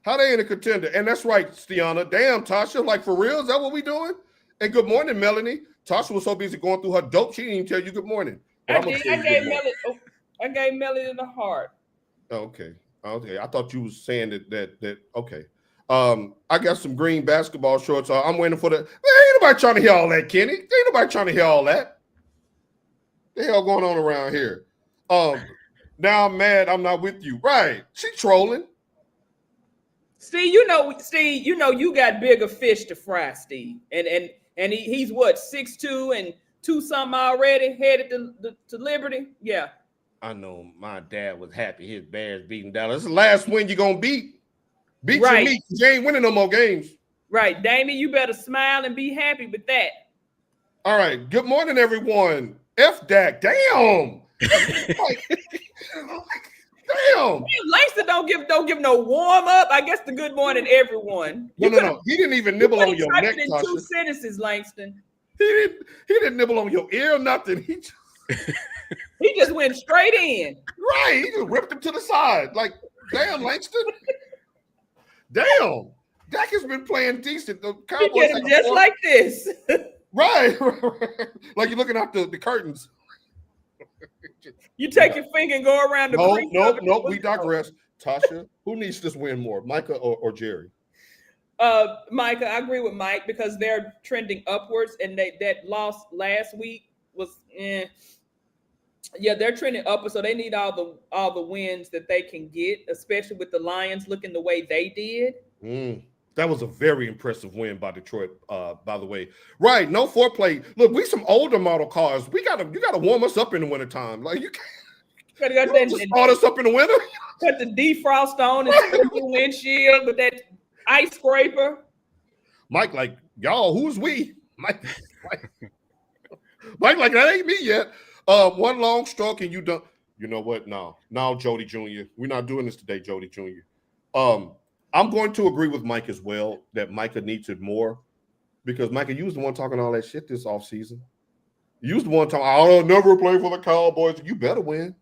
How they ain't a contender? And that's right, Stiana. Damn, Tasha. Like, for real? Is that what we doing? And good morning, Melanie. Tasha was so busy going through her dope, she didn't even tell you good morning. I gave Melanie the heart. Okay. I thought you was saying that. Okay. I got some green basketball shorts. I'm waiting for ain't nobody trying to hear all that, Kenny. Ain't nobody trying to hear all that. The hell going on around here? Now I'm mad I'm not with you. Right. She trolling. Steve, you know you got bigger fish to fry, Steve. And he's what, 6'2" and 2-something already, headed to Liberty? Yeah. I know my dad was happy his Bears beating Dallas. This is the last win you're going to beat. Beat right. your meat. You ain't winning no more games. Right. Damien, you better smile and be happy with that. All right. Good morning, everyone. F-Dak. Damn. Damn. Langston don't give no warm up. I guess the good morning, everyone. No. He didn't even nibble on your neck, in 2 sentences, Langston. He didn't nibble on your ear or nothing. He just went straight in. Right. He just ripped him to the side. Like, damn, Langston. Damn. Dak has been playing decent. The Cowboys he did him just like this. Right. Like you're looking out the curtains. You take your finger and go around the Nope. We digress. Tasha, who needs this win more, Micah or Jerry? Micah, I agree with Mike because they're trending upwards, and that loss last week was Yeah, they're trending upwards, so they need all the wins that they can get, especially with the Lions looking the way they did. That was a very impressive win by Detroit, by the way. Right, no foreplay. Look, we some older model cars. You gotta warm us up in the wintertime. Like you can't just start us up in the winter. Put the defrost on and the windshield with that ice scraper. Mike, like, y'all, who's we? Mike, like, that ain't me yet. One long stroke and you done. You know what? No, Jody Jr. We're not doing this today, Jody Jr. I'm going to agree with Mike as well that Micah needs it more because Micah, you was the one talking all that shit this offseason. You was the one talking, I'll never play for the Cowboys. You better win.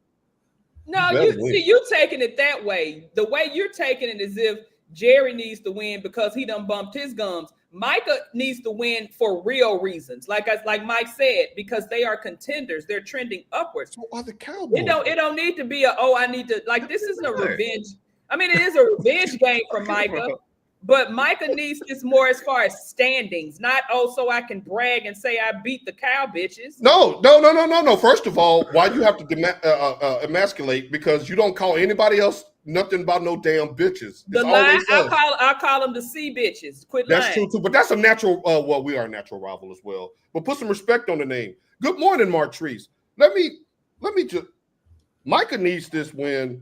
No, you taking it that way. The way you're taking it is if Jerry needs to win because he done bumped his gums. Micah needs to win for real reasons. Like Mike said, because they are contenders. They're trending upwards. So are the Cowboys. It don't need to be I need to, like, this isn't a revenge. I mean, it is a revenge game for Micah, but Micah needs this more as far as standings, not so I can brag and say I beat the cow bitches. No. First of all, why you have to emasculate? Because you don't call anybody else nothing about no damn bitches. The lie, I call them the sea bitches. Quit lying. That's true too, but that's a natural. Well, we are a natural rival as well. But put some respect on the name. Good morning, Martrice. Let me just. Micah needs this win.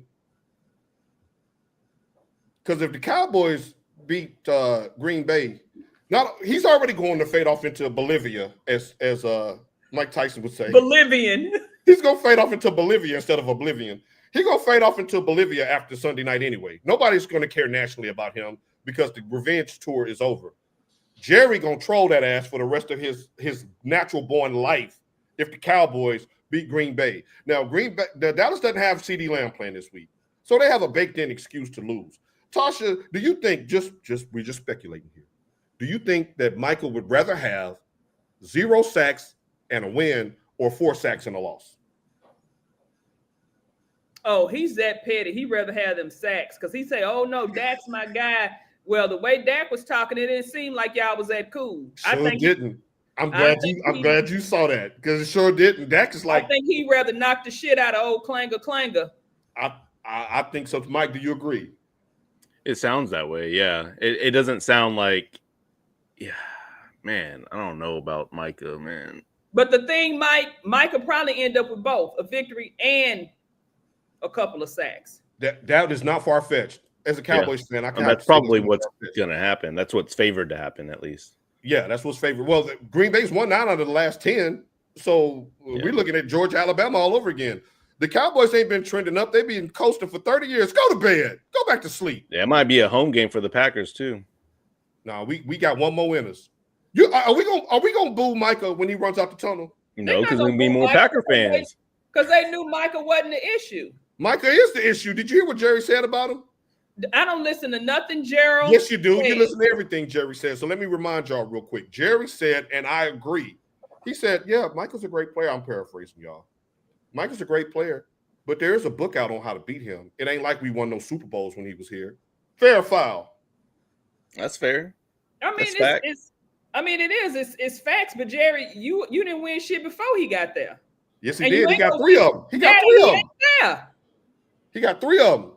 Because if the Cowboys beat Green Bay, he's already going to fade off into Bolivia, as Mike Tyson would say. Bolivian. He's going to fade off into Bolivia instead of oblivion. He's going to fade off into Bolivia after Sunday night anyway. Nobody's going to care nationally about him because the revenge tour is over. Jerry going to troll that ass for the rest of his natural-born life if the Cowboys beat Green Bay. Now, the Dallas doesn't have CeeDee Lamb playing this week, so they have a baked-in excuse to lose. Tasha, do you think, we're just speculating here, do you think that Michael would rather have 0 sacks and a win or 4 sacks and a loss? Oh, he's that petty. He'd rather have them sacks because he say, oh, no, Dak's my guy. Well, the way Dak was talking, it didn't seem like y'all was that cool. Didn't. I'm glad you saw that because it sure didn't. Dak is like. I think he'd rather knock the shit out of old Clanger. I think so. Mike, do you agree? It sounds that way, yeah. It doesn't sound like, yeah, man, I don't know about Micah, man. But the thing, Micah probably end up with both, a victory and a couple of sacks. That is not far fetched. As a Cowboys fan, I And can't. that's probably what's going to happen. That's what's favored to happen, at least. Yeah, that's what's favored. Well, Green Bay's won 9 out of the last 10, so we're looking at Georgia, Alabama all over again. The Cowboys ain't been trending up. They've been coasting for 30 years. Go to bed. Go back to sleep. Yeah, it might be a home game for the Packers too. No, we got one more winners. Are we gonna boo Micah when he runs out the tunnel? No, because there'll be more Packer fans. Because they knew Micah wasn't the issue. Micah is the issue. Did you hear what Jerry said about him? I don't listen to nothing Gerald. Yes, you do. You listen to everything Jerry said. So let me remind y'all real quick. Jerry said, and I agree. He said, yeah, Micah's a great player. I'm paraphrasing y'all. Micah's a great player, but there is a book out on how to beat him. It ain't like we won no Super Bowls when he was here. Fair or foul? That's fair. I mean, it is. It's facts. But Jerry, you didn't win shit before he got there. Yes, he did. He got 3 of them. He got 3 of them. Yeah. He got 3 of them.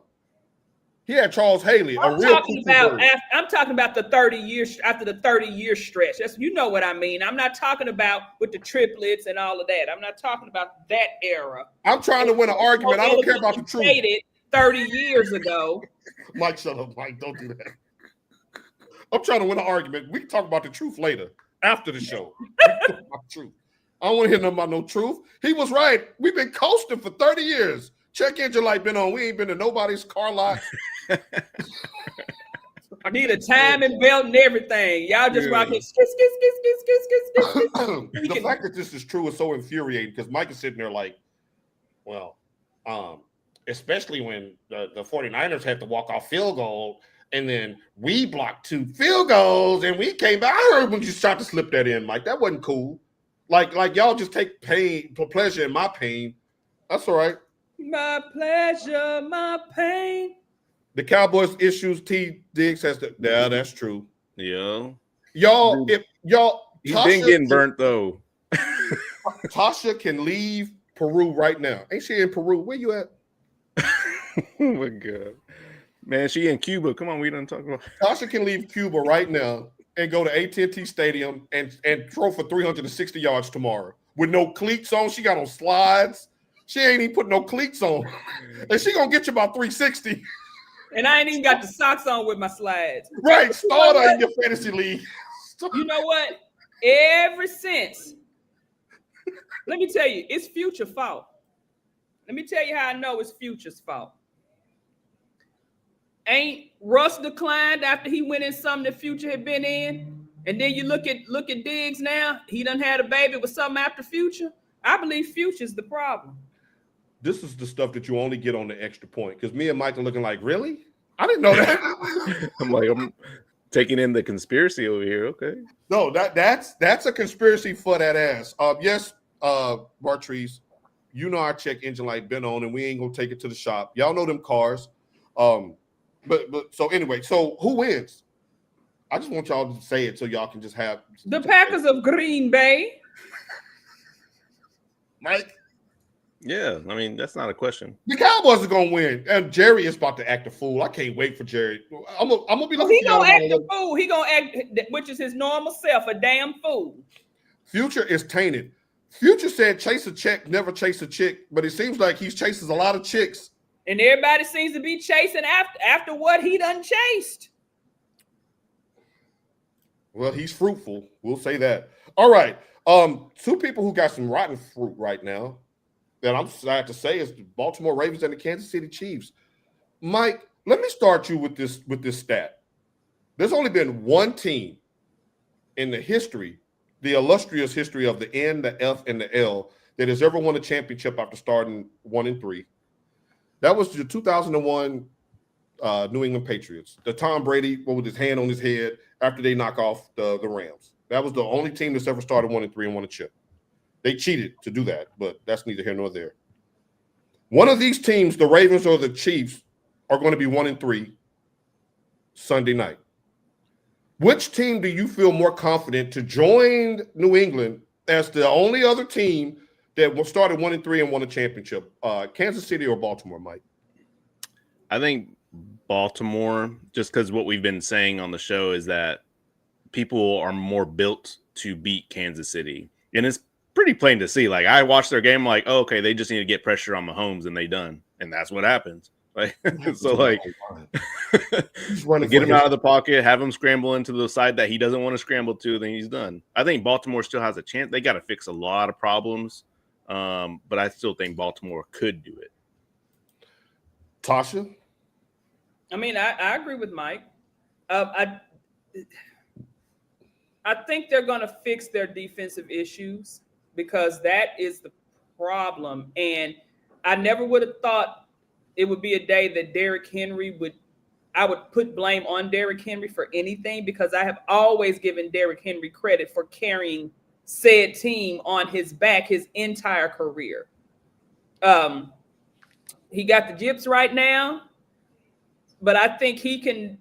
He had Charles Haley, I'm talking about the 30 years after the 30-year stretch. That's what I mean. I'm not talking about with the triplets and all of that. I'm not talking about that era. I'm trying to win an argument. I don't care about the truth. 30 years ago. Mike, shut up, Mike. Don't do that. I'm trying to win an argument. We can talk about the truth later, after the show. Truth. I don't want to hear nothing about no truth. He was right. We've been coasting for 30 years. Check engine light been on. We ain't been to nobody's car lot. I need a timing belt and everything. Y'all just rocking. The fact that this is true is so infuriating because Mike is sitting there like, well, especially when the 49ers had to walk off field goal and then we blocked 2 field goals and we came back. I heard when you tried to slip that in, Mike. That wasn't cool. Like y'all just take pleasure in my pain. That's all right. My pleasure, my pain. The Cowboys issues T. Diggs has to. Yeah, that's true. Yeah. Y'all, he's been getting burnt though. Tasha can leave Peru right now. Ain't she in Peru? Where you at? Oh my God. Man, she in Cuba. Come on, we done talk about. Tasha can leave Cuba right now and go to AT&T Stadium and throw for 360 yards tomorrow with no cleats on. She got on slides. She ain't even put no cleats on. And she gonna get you about 360. And I ain't even got the socks on with my slides. Right, start her in your fantasy league. You know what? Ever since, let me tell you, it's Future's fault. Let me tell you how I know it's Future's fault. Ain't Russ declined after he went in something that Future had been in? And then you look at Diggs now. He done had a baby with something after Future. I believe Future's the problem. This is the stuff that you only get on the extra point. Because me and Mike are looking like, really? I didn't know that. I'm taking in the conspiracy over here. Okay. No, that's a conspiracy for that ass. Yes, Bartrice, you know our check engine light been on, and we ain't gonna take it to the shop. Y'all know them cars. But so anyway, so who wins? I just want y'all to say it so y'all can just have the Packers of Green Bay. Mike. Yeah, I mean that's not a question. The Cowboys are gonna win, and Jerry is about to act a fool. I can't wait for Jerry. I'm gonna be looking. He gonna act a fool. He gonna act, which is his normal self, a damn fool. Future is tainted. Future said, "Chase a check, never chase a chick," but it seems like he chases a lot of chicks, and everybody seems to be chasing after what he done chased. Well, he's fruitful. We'll say that. All right. 2 people who got some rotten fruit right now that I'm sad to say is the Baltimore Ravens and the Kansas City Chiefs. Mike, let me start you with this stat. There's only been one team in the history, the illustrious history of the N, the F, and the L, that has ever won a championship after starting 1-3. That was the 2001 New England Patriots. The Tom Brady with his hand on his head after they knock off the Rams. That was the only team that's ever started 1-3 and won a chip. They cheated to do that, but that's neither here nor there. One of these teams, the Ravens or the Chiefs, are going to be 1-3 Sunday night. Which team do you feel more confident to join New England as the only other team that started 1-3 and won a championship? Kansas City or Baltimore, Mike? I think Baltimore, just because what we've been saying on the show is that people are more built to beat Kansas City. And it's pretty plain to see. Like, I watched their game, like, oh, okay, they just need to get pressure on Mahomes and they done. And that's what happens. Like, so like, he's running get him out of the pocket, have him scramble into the side that he doesn't want to scramble to, then he's done. I think Baltimore still has a chance. They got to fix a lot of problems, but I still think Baltimore could do it. Tasha? I mean, I agree with Mike. I think they're going to fix their defensive issues because that is the problem. And I never would have thought it would be a day that Derrick Henry I would put blame on Derrick Henry for anything, because I have always given Derrick Henry credit for carrying said team on his back his entire career. He got the gyps right now, but I think he can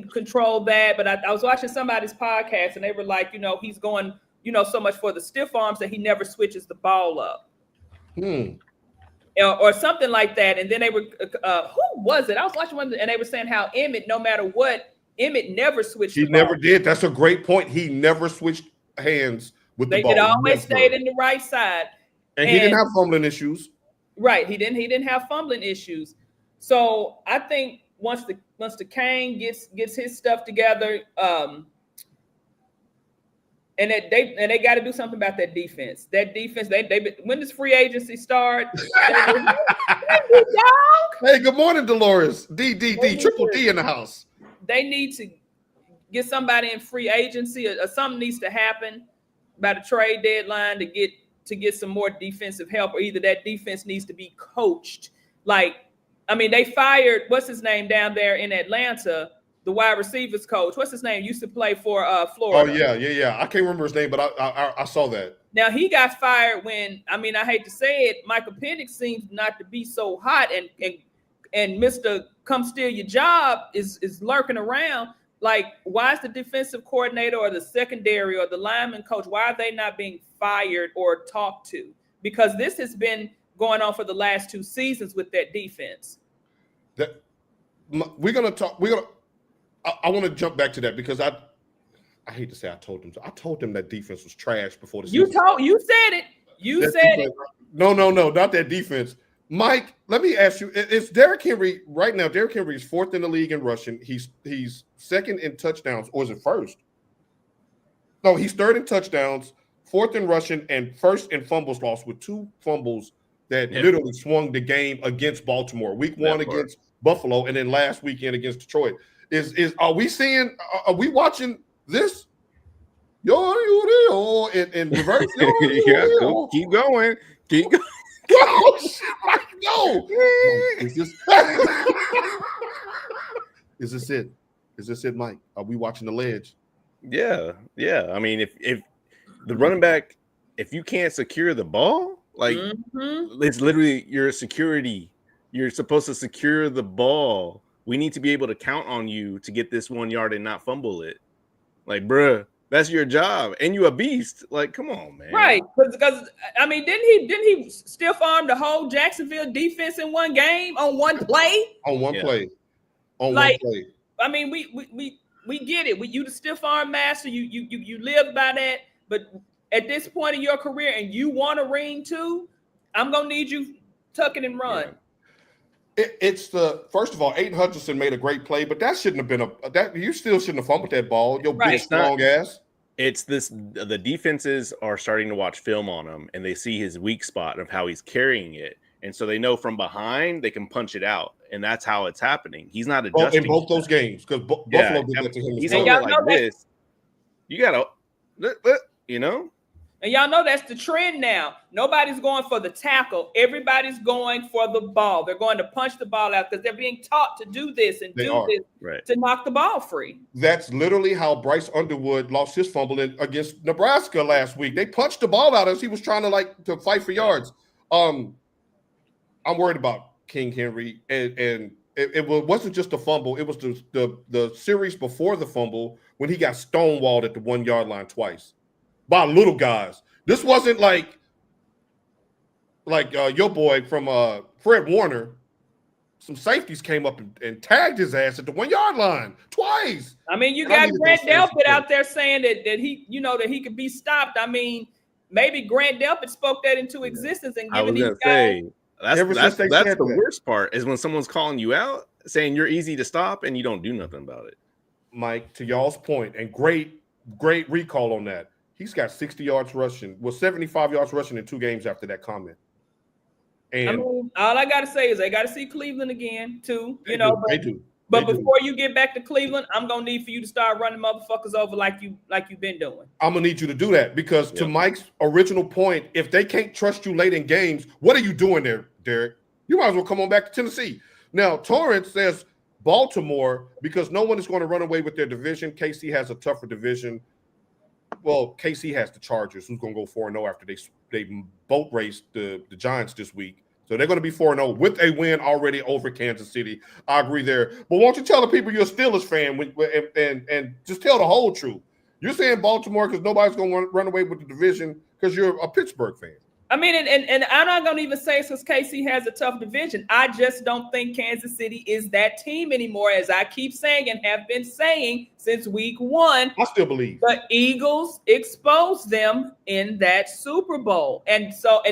control that. But I was watching somebody's podcast and they were like, he's going, so much for the stiff arms that he never switches the ball up. Or something like that. And then they were, who was it? I was watching one and they were saying how Emmett, no matter what, Emmett never switched the ball. He never did. That's a great point. He never switched hands with the ball. It always stayed in the right side. And he didn't have fumbling issues. Right. He didn't have fumbling issues. So I think once the Kane gets his stuff together, and they got to do something about that defense. That defense, they when does free agency start? Hey, good morning, Dolores. D, Triple D in the house. They need to get somebody in free agency, or something needs to happen by the trade deadline to get some more defensive help, or either that defense needs to be coached. Like, I mean, they fired, what's his name down there in Atlanta, the wide receivers coach. What's his name? Used to play for Florida. Oh, yeah. I can't remember his name, but I saw that. Now, he got fired when, I mean, I hate to say it, Michael Penix seems not to be so hot, and Mr. Come Steal Your Job is lurking around. Like, why is the defensive coordinator or the secondary or the lineman coach, why are they not being fired or talked to? Because this has been going on for the last 2 seasons with that defense. I want to jump back to that because I hate to say I told them that defense was trash before the season. You said it. You said it. No, not that defense. Mike, let me ask you, it's Derrick Henry right now. Derrick Henry is 4th in the league in rushing. He's 2nd in touchdowns, or is it 1st? No, he's 3rd in touchdowns, 4th in rushing, and 1st in fumbles lost, with 2 fumbles that literally swung the game against Baltimore. Week 1 against Buffalo, and then last weekend against Detroit. Are we watching this? In reverse? Keep going. Oh, shit, Mike, no. Is this it? Is this it, Mike? Are we watching the ledge? Yeah. I mean, if the running back, if you can't secure the ball, like it's literally your security. You're supposed to secure the ball. We need to be able to count on you to get this 1 yard and not fumble it. Like, bruh, that's your job, and you a beast. Like, come on, man. Right? Because I mean, didn't he stiff arm the whole Jacksonville defense in one game on one play? On one play. One play. I mean, we get it. You the stiff arm master. You live by that. But at this point in your career, and you want a ring too, I'm gonna need you tuck it and run. Yeah. It's first of all, Aiden Hutchinson made a great play, but that shouldn't have been you still shouldn't have fumbled that ball. Your big strong ass. It's the defenses are starting to watch film on him, and they see his weak spot of how he's carrying it, and so they know from behind they can punch it out, and that's how it's happening. He's not adjusting in both those games because Buffalo did that to him. He's over like this. You gotta, And y'all know that's the trend now. Nobody's going for the tackle. Everybody's going for the ball. They're going to punch the ball out because they're being taught to do this and to knock the ball free. That's literally how Bryce Underwood lost his fumble against Nebraska last week. They punched the ball out as he was trying to fight for yards. I'm worried about King Henry, and it wasn't just a fumble. It was the series before the fumble when he got stonewalled at the 1 yard line twice by little guys. This wasn't like your boy from Fred Warner. Some safeties came up and tagged his ass at the 1 yard line twice. I mean, you got Grant Delpit out there saying that he, that he could be stopped. I mean, maybe Grant Delpit spoke that into existence and given these guys. Ever since they That's said the that. worst part is when someone's calling you out, saying you're easy to stop, and you don't do nothing about it. Mike, to y'all's point, and great recall on that. He's got 60 yards rushing, 75 yards rushing in 2 games after that comment. And I mean, all I gotta say is they gotta see Cleveland again, too. They do. But before you get back to Cleveland, I'm gonna need for you to start running motherfuckers over like you've been doing. I'm gonna need you to do that because to Mike's original point, if they can't trust you late in games, what are you doing there, Derek? You might as well come on back to Tennessee. Now, Torrance says Baltimore because no one is going to run away with their division. KC has a tougher division. Well, KC has the Chargers, who's going to go 4-0 after they boat raced the Giants this week. So they're going to be 4-0 with a win already over Kansas City. I agree there. But won't you tell the people you're a Steelers fan and just tell the whole truth? You're saying Baltimore because nobody's going to run away with the division because you're a Pittsburgh fan. I mean, and I'm not going to even say it's because KC has a tough division. I just don't think Kansas City is that team anymore, as I keep saying and have been saying since week 1. I still believe. The Eagles exposed them in that Super Bowl. And so,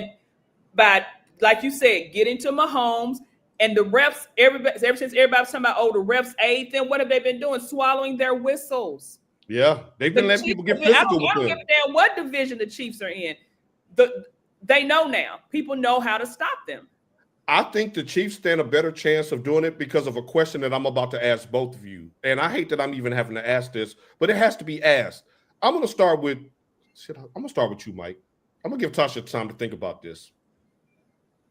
but like you said, getting to Mahomes and the refs, ever since everybody's talking about, the refs aid them, what have they been doing? Swallowing their whistles. Yeah, they've been letting people get physical with them. I don't give a damn what division the Chiefs are in. They know now. People know how to stop them. I think the Chiefs stand a better chance of doing it because of a question that I'm about to ask both of you. And I hate that I'm even having to ask this, but it has to be asked. I'm going to start with you, Mike. I'm going to give Tasha time to think about this.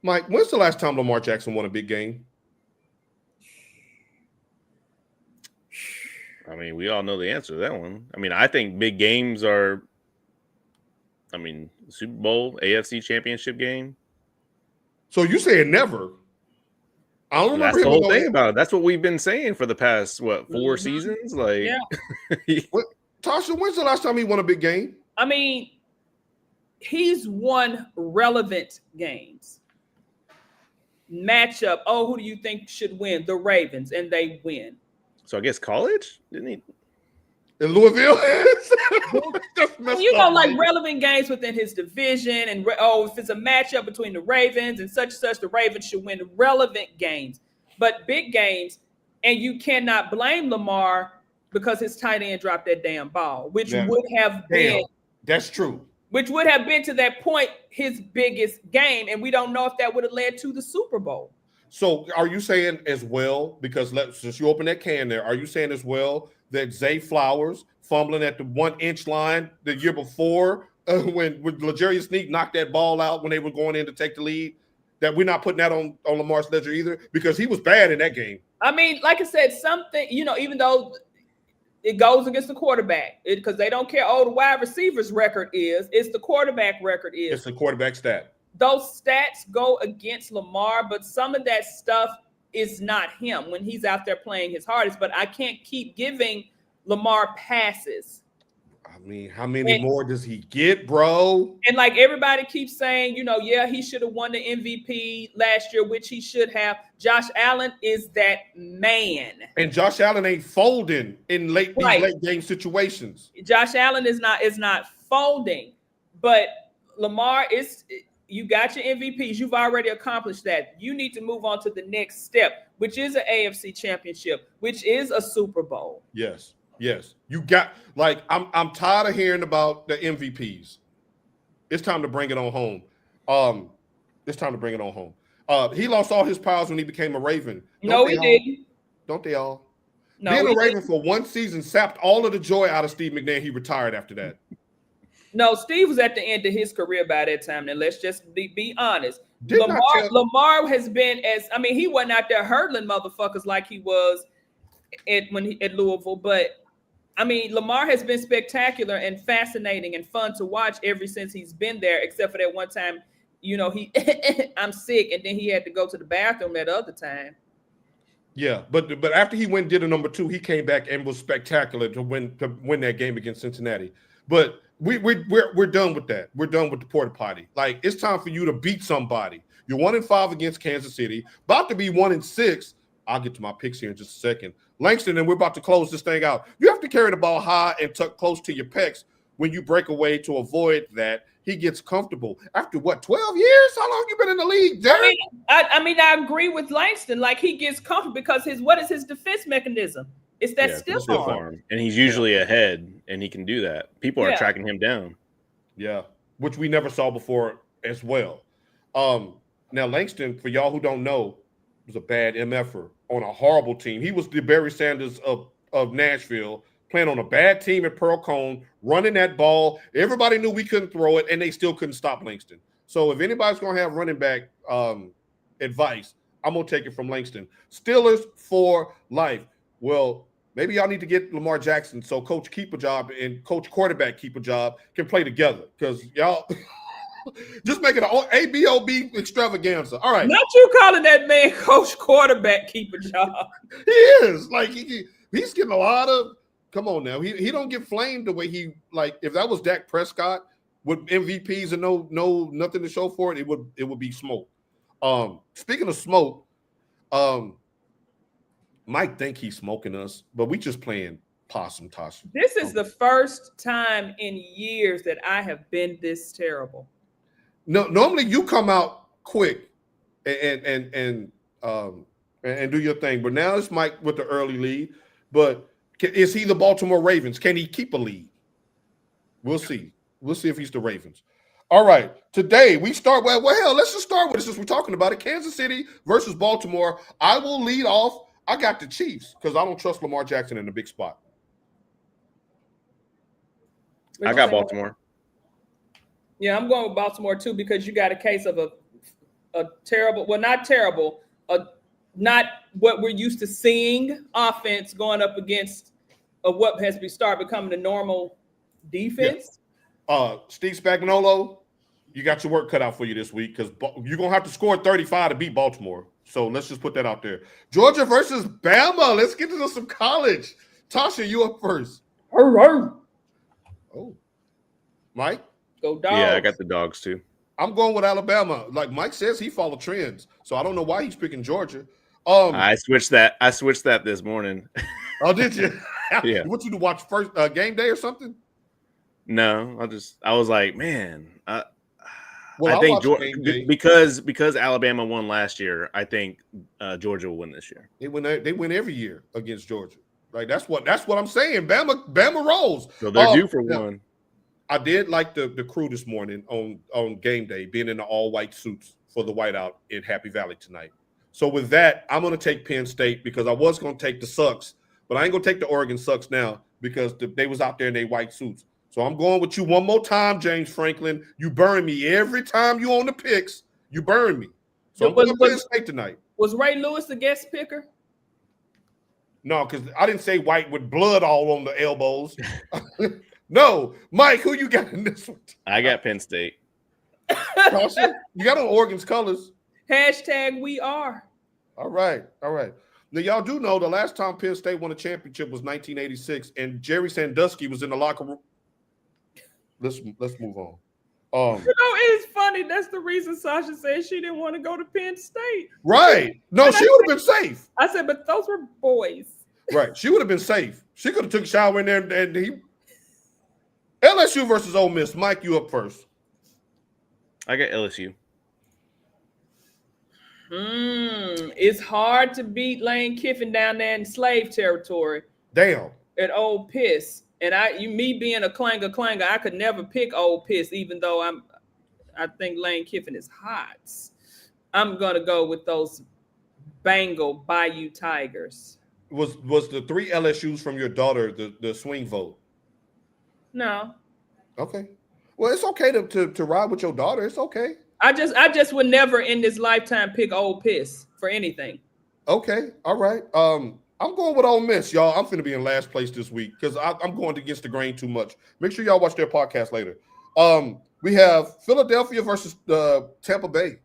Mike, when's the last time Lamar Jackson won a big game? I mean, we all know the answer to that one. I mean, I think big games are, Super Bowl, AFC Championship game. So you saying never? I don't remember That's the whole thing about it. That's what we've been saying for the past, 4 seasons? Like, yeah. Tasha, when's the last time he won a big game? I mean, he's won relevant games. Matchup. Who do you think should win? The Ravens, and they win. So I guess college? Didn't he? In Louisville? You know, like relevant games within his division, and if it's a matchup between the Ravens and such, the Ravens should win relevant games. But big games, and you cannot blame Lamar because his tight end dropped that damn ball, which would have been. That's true. Which would have been to that point his biggest game, and we don't know if that would have led to the Super Bowl. So are you saying as well, because since you open that can there, are you saying as well that Zay Flowers fumbling at the 1-inch line the year before when L'Jarius Sneak knocked that ball out when they were going in to take the lead, that we're not putting that on Lamar's ledger either? Because he was bad in that game. I mean, like I said, something, even though it goes against the quarterback, because they don't care, the wide receiver's record is. It's the quarterback record is. It's the quarterback stat. Those stats go against Lamar, but some of that stuff is not him when he's out there playing his hardest. But I can't keep giving Lamar passes. I mean, how many more does he get, bro? And like everybody keeps saying, he should have won the MVP last year, which he should have. Josh Allen is that man. And Josh Allen ain't folding in late game situations. Josh Allen is not folding, but Lamar is. You got your MVPs. You've already accomplished that. You need to move on to the next step, which is an AFC championship, which is a Super Bowl. Yes. You got, I'm tired of hearing about the MVPs. It's time to bring it on home. He lost all his powers when he became a Raven. No, he didn't. Don't they all? No, being a Raven for one season sapped all of the joy out of Steve McNair. He retired after that. No, Steve was at the end of his career by that time. And let's just be honest. Lamar has been he wasn't out there hurdling motherfuckers like he was at Louisville. But Lamar has been spectacular and fascinating and fun to watch ever since he's been there, except for that one time, I'm sick, and then he had to go to the bathroom that other time. Yeah, but after he went and did a number 2, he came back and was spectacular to win that game against Cincinnati. But we're done with that. We're done with the porta potty. Like, it's time for you to beat somebody. You're 1-5 against Kansas City, about to be 1-6. I'll get to my picks here in just a second. Langston, and we're about to close this thing out. You have to carry the ball high and tuck close to your pecs when you break away to avoid that. he gets comfortable. After what, 12 years? How long you been in the league, Derek? I mean, I agree with Langston. Like, he gets comfortable because what is his defense mechanism? It's that stiff arm. And he's usually ahead, and he can do that. People are tracking him down. Yeah, which we never saw before as well. Now, Langston, for y'all who don't know, was a bad MFer on a horrible team. He was the Barry Sanders of Nashville, playing on a bad team at Pearl Cone, running that ball. Everybody knew we couldn't throw it, and they still couldn't stop Langston. So if anybody's going to have running back advice, I'm going to take it from Langston. Steelers for life. Well, maybe y'all need to get Lamar Jackson so Coach Keep a Job and Coach Quarterback Keep a Job can play together, because y'all – just make it an ABOB extravaganza. All right. Not you calling that man Coach Quarterback Keep a Job. He is. Like, he's getting a lot of – come on now. He don't get flamed the way he – like, if that was Dak Prescott with MVPs and no nothing to show for it, it would be smoke. Speaking of smoke, Mike think he's smoking us, but we just playing possum toss. This is the first time in years that I have been this terrible. No, normally you come out quick and do your thing, but now it's Mike with the early lead. But is he the Baltimore Ravens? Can he keep a lead? We'll see. We'll see if he's the Ravens. All right. Today we start. Well, hell, let's just start with it since we're talking about it. Kansas City versus Baltimore. I will lead off. I got the Chiefs because I don't trust Lamar Jackson in the big spot. I got Baltimore. Yeah, I'm going with Baltimore too because you got a case of a terrible, well, not terrible, not what we're used to seeing offense going up against what has started becoming the normal defense. Yeah. Steve Spagnuolo, you got your work cut out for you this week because you're going to have to score 35 to beat Baltimore. So let's just put that out there. Georgia versus Bama. Let's get into some college. Tasha, you up first. Oh, Mike? Go Dogs. Yeah, I got the Dogs too. I'm going with Alabama. Like Mike says, he follow trends. So I don't know why he's picking Georgia. I switched that this morning. Oh, did you? Yeah. You want you to watch first game day or something? No, I was like, man, I think Georgia because Alabama won last year. I think Georgia will win this year. They win every year against Georgia. Like that's what I'm saying. Bama rolls. So they're due for one. I did like the crew this morning on game day, being in the all-white suits for the whiteout in Happy Valley tonight. So with that, I'm going to take Penn State because I was going to take the Sucks, but I ain't going to take the Oregon Sucks now because they was out there in their white suits. So I'm going with you one more time, James Franklin. You burn me every time you on the picks. You burn me. So I'm going to Penn State tonight. Was Ray Lewis the guest picker? No, because I didn't say white with blood all on the elbows. No, Mike, who you got in this one? I got Penn State. You got on Oregon's colors. # we are. All right. Now, y'all do know the last time Penn State won a championship was 1986, and Jerry Sandusky was in the locker room. Let's move on. It's funny. That's the reason Sasha said she didn't want to go to Penn State. Right. No, she would have been safe. I said, but those were boys. Right. She would have been safe. She could have took a shower in there and he. LSU versus Ole Miss. Mike, you up first. I got LSU. It's hard to beat Lane Kiffin down there in slave territory. Damn. At Ole Miss. And me being a clanger, I could never pick Ole Miss, even though I think Lane Kiffin is hot. I'm gonna go with those Bengal Bayou Tigers. Was the 3 LSUs from your daughter the swing vote? No. Okay. Well, it's okay to ride with your daughter. It's okay. I just would never in this lifetime pick Ole Miss for anything. Okay. All right. I'm going with Ole Miss, y'all. I'm finna be in last place this week because I'm going against the grain too much. Make sure y'all watch their podcast later. We have Philadelphia versus Tampa Bay.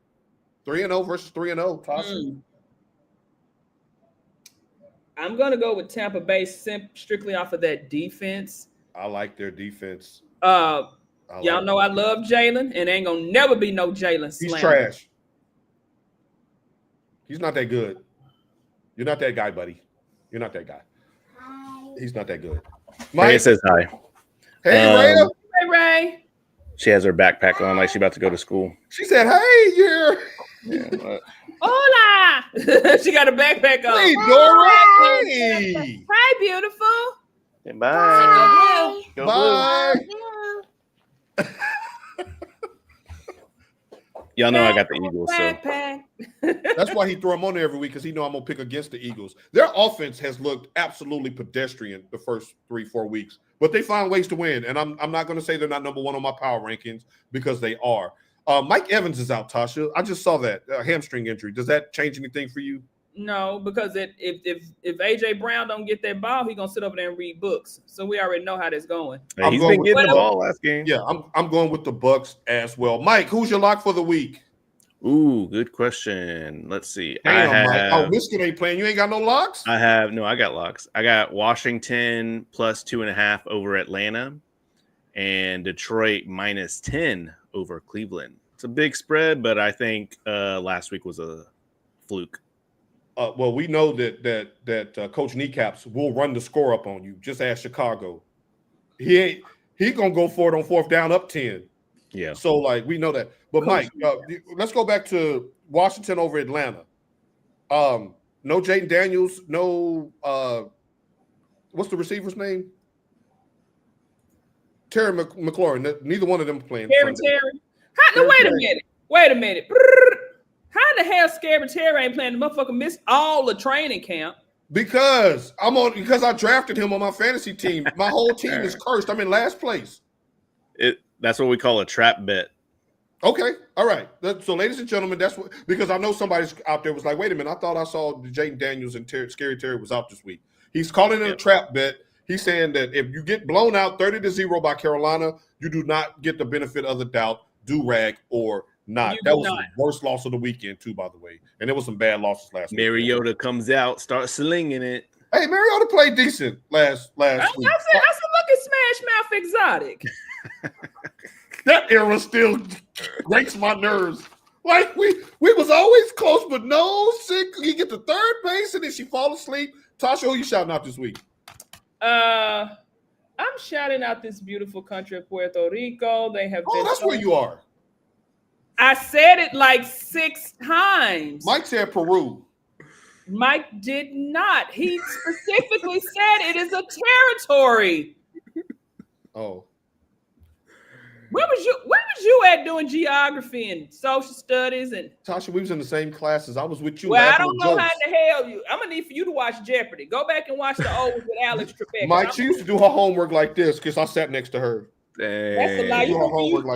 3-0 versus 3-0. I'm going to go with Tampa Bay strictly off of that defense. I like their defense. Y'all know I love Jalen, and ain't going to never be no Jalen slam. He's trash. He's not that good. You're not that guy, buddy. You're not that guy. He's not that good. Mike says hi. Hey, Ray. Hey, Ray. She has her backpack on like she's about to go to school. She said, "Hey, you're." Yeah, Hola. She got a backpack on. Hey, Dora. Hey. Hi, beautiful. bye. Go Bye. Blue. Y'all know I got the Eagles, so Backpack. That's why he threw them on there every week because he know I'm gonna pick against the Eagles. Their offense has looked absolutely pedestrian the first 3-4 weeks, but they find ways to win. And I'm not gonna say they're not number one on my power rankings because they are. Mike Evans is out, Tasha. I just saw that hamstring injury. Does that change anything for you? No, because if AJ Brown don't get that ball, he gonna sit over there and read books. So we already know how that's going. hey, he's been getting the ball last game. Yeah, I'm going with the Bucks as well. Mike, who's your lock for the week? Ooh, good question. Let's see. Mike. Oh, Michigan ain't playing. You ain't got no locks? I got locks. I got Washington plus 2.5 over Atlanta and Detroit minus 10 over Cleveland. It's a big spread, but I think last week was a fluke. Well, we know that Coach Kneecaps will run the score up on you. Just ask Chicago. He gonna go for it on fourth down up 10. Yeah. So like we know that. But Mike, let's go back to Washington over Atlanta. No Jaden Daniels. No. What's the receiver's name? Terry McLaurin. Neither one of them playing. Terry. Wait a minute. How the hell Scary Terry ain't playing? The motherfucker missed all the training camp. Because I drafted him on my fantasy team. My whole team is cursed. I'm in last place. That's what we call a trap bet. Okay, all right. So, ladies and gentlemen, that's what, because I know somebody's out there was like, wait a minute, I thought I saw Jaden Daniels and Scary Terry was out this week. He's calling it a trap bet. He's saying that if you get blown out 30-0 by Carolina, you do not get the benefit of the doubt, do-rag or not. That was the worst loss of the weekend, too, by the way. And there was some bad losses last week. Mariota comes out, starts slinging it. Hey, Mariota played decent last week. I said, look at Smash Mouth Exotic. That era still breaks my nerves. Like we was always close, but no sick. You get to third base and then she fall asleep. Tasha, who you shouting out this week? I'm shouting out this beautiful country of Puerto Rico. They have been. That's where you are. I said it like 6 times. Mike said Peru. Mike did not. He specifically said it is a territory. Oh. Where was you at doing geography and social studies and Tasha? We was in the same classes. I was with you. Well, I don't know how the hell you. I'm gonna need for you to watch Jeopardy. Go back and watch the old with Alex Trebek. Mike, she used to do her homework like this because I sat next to her. That's a lie.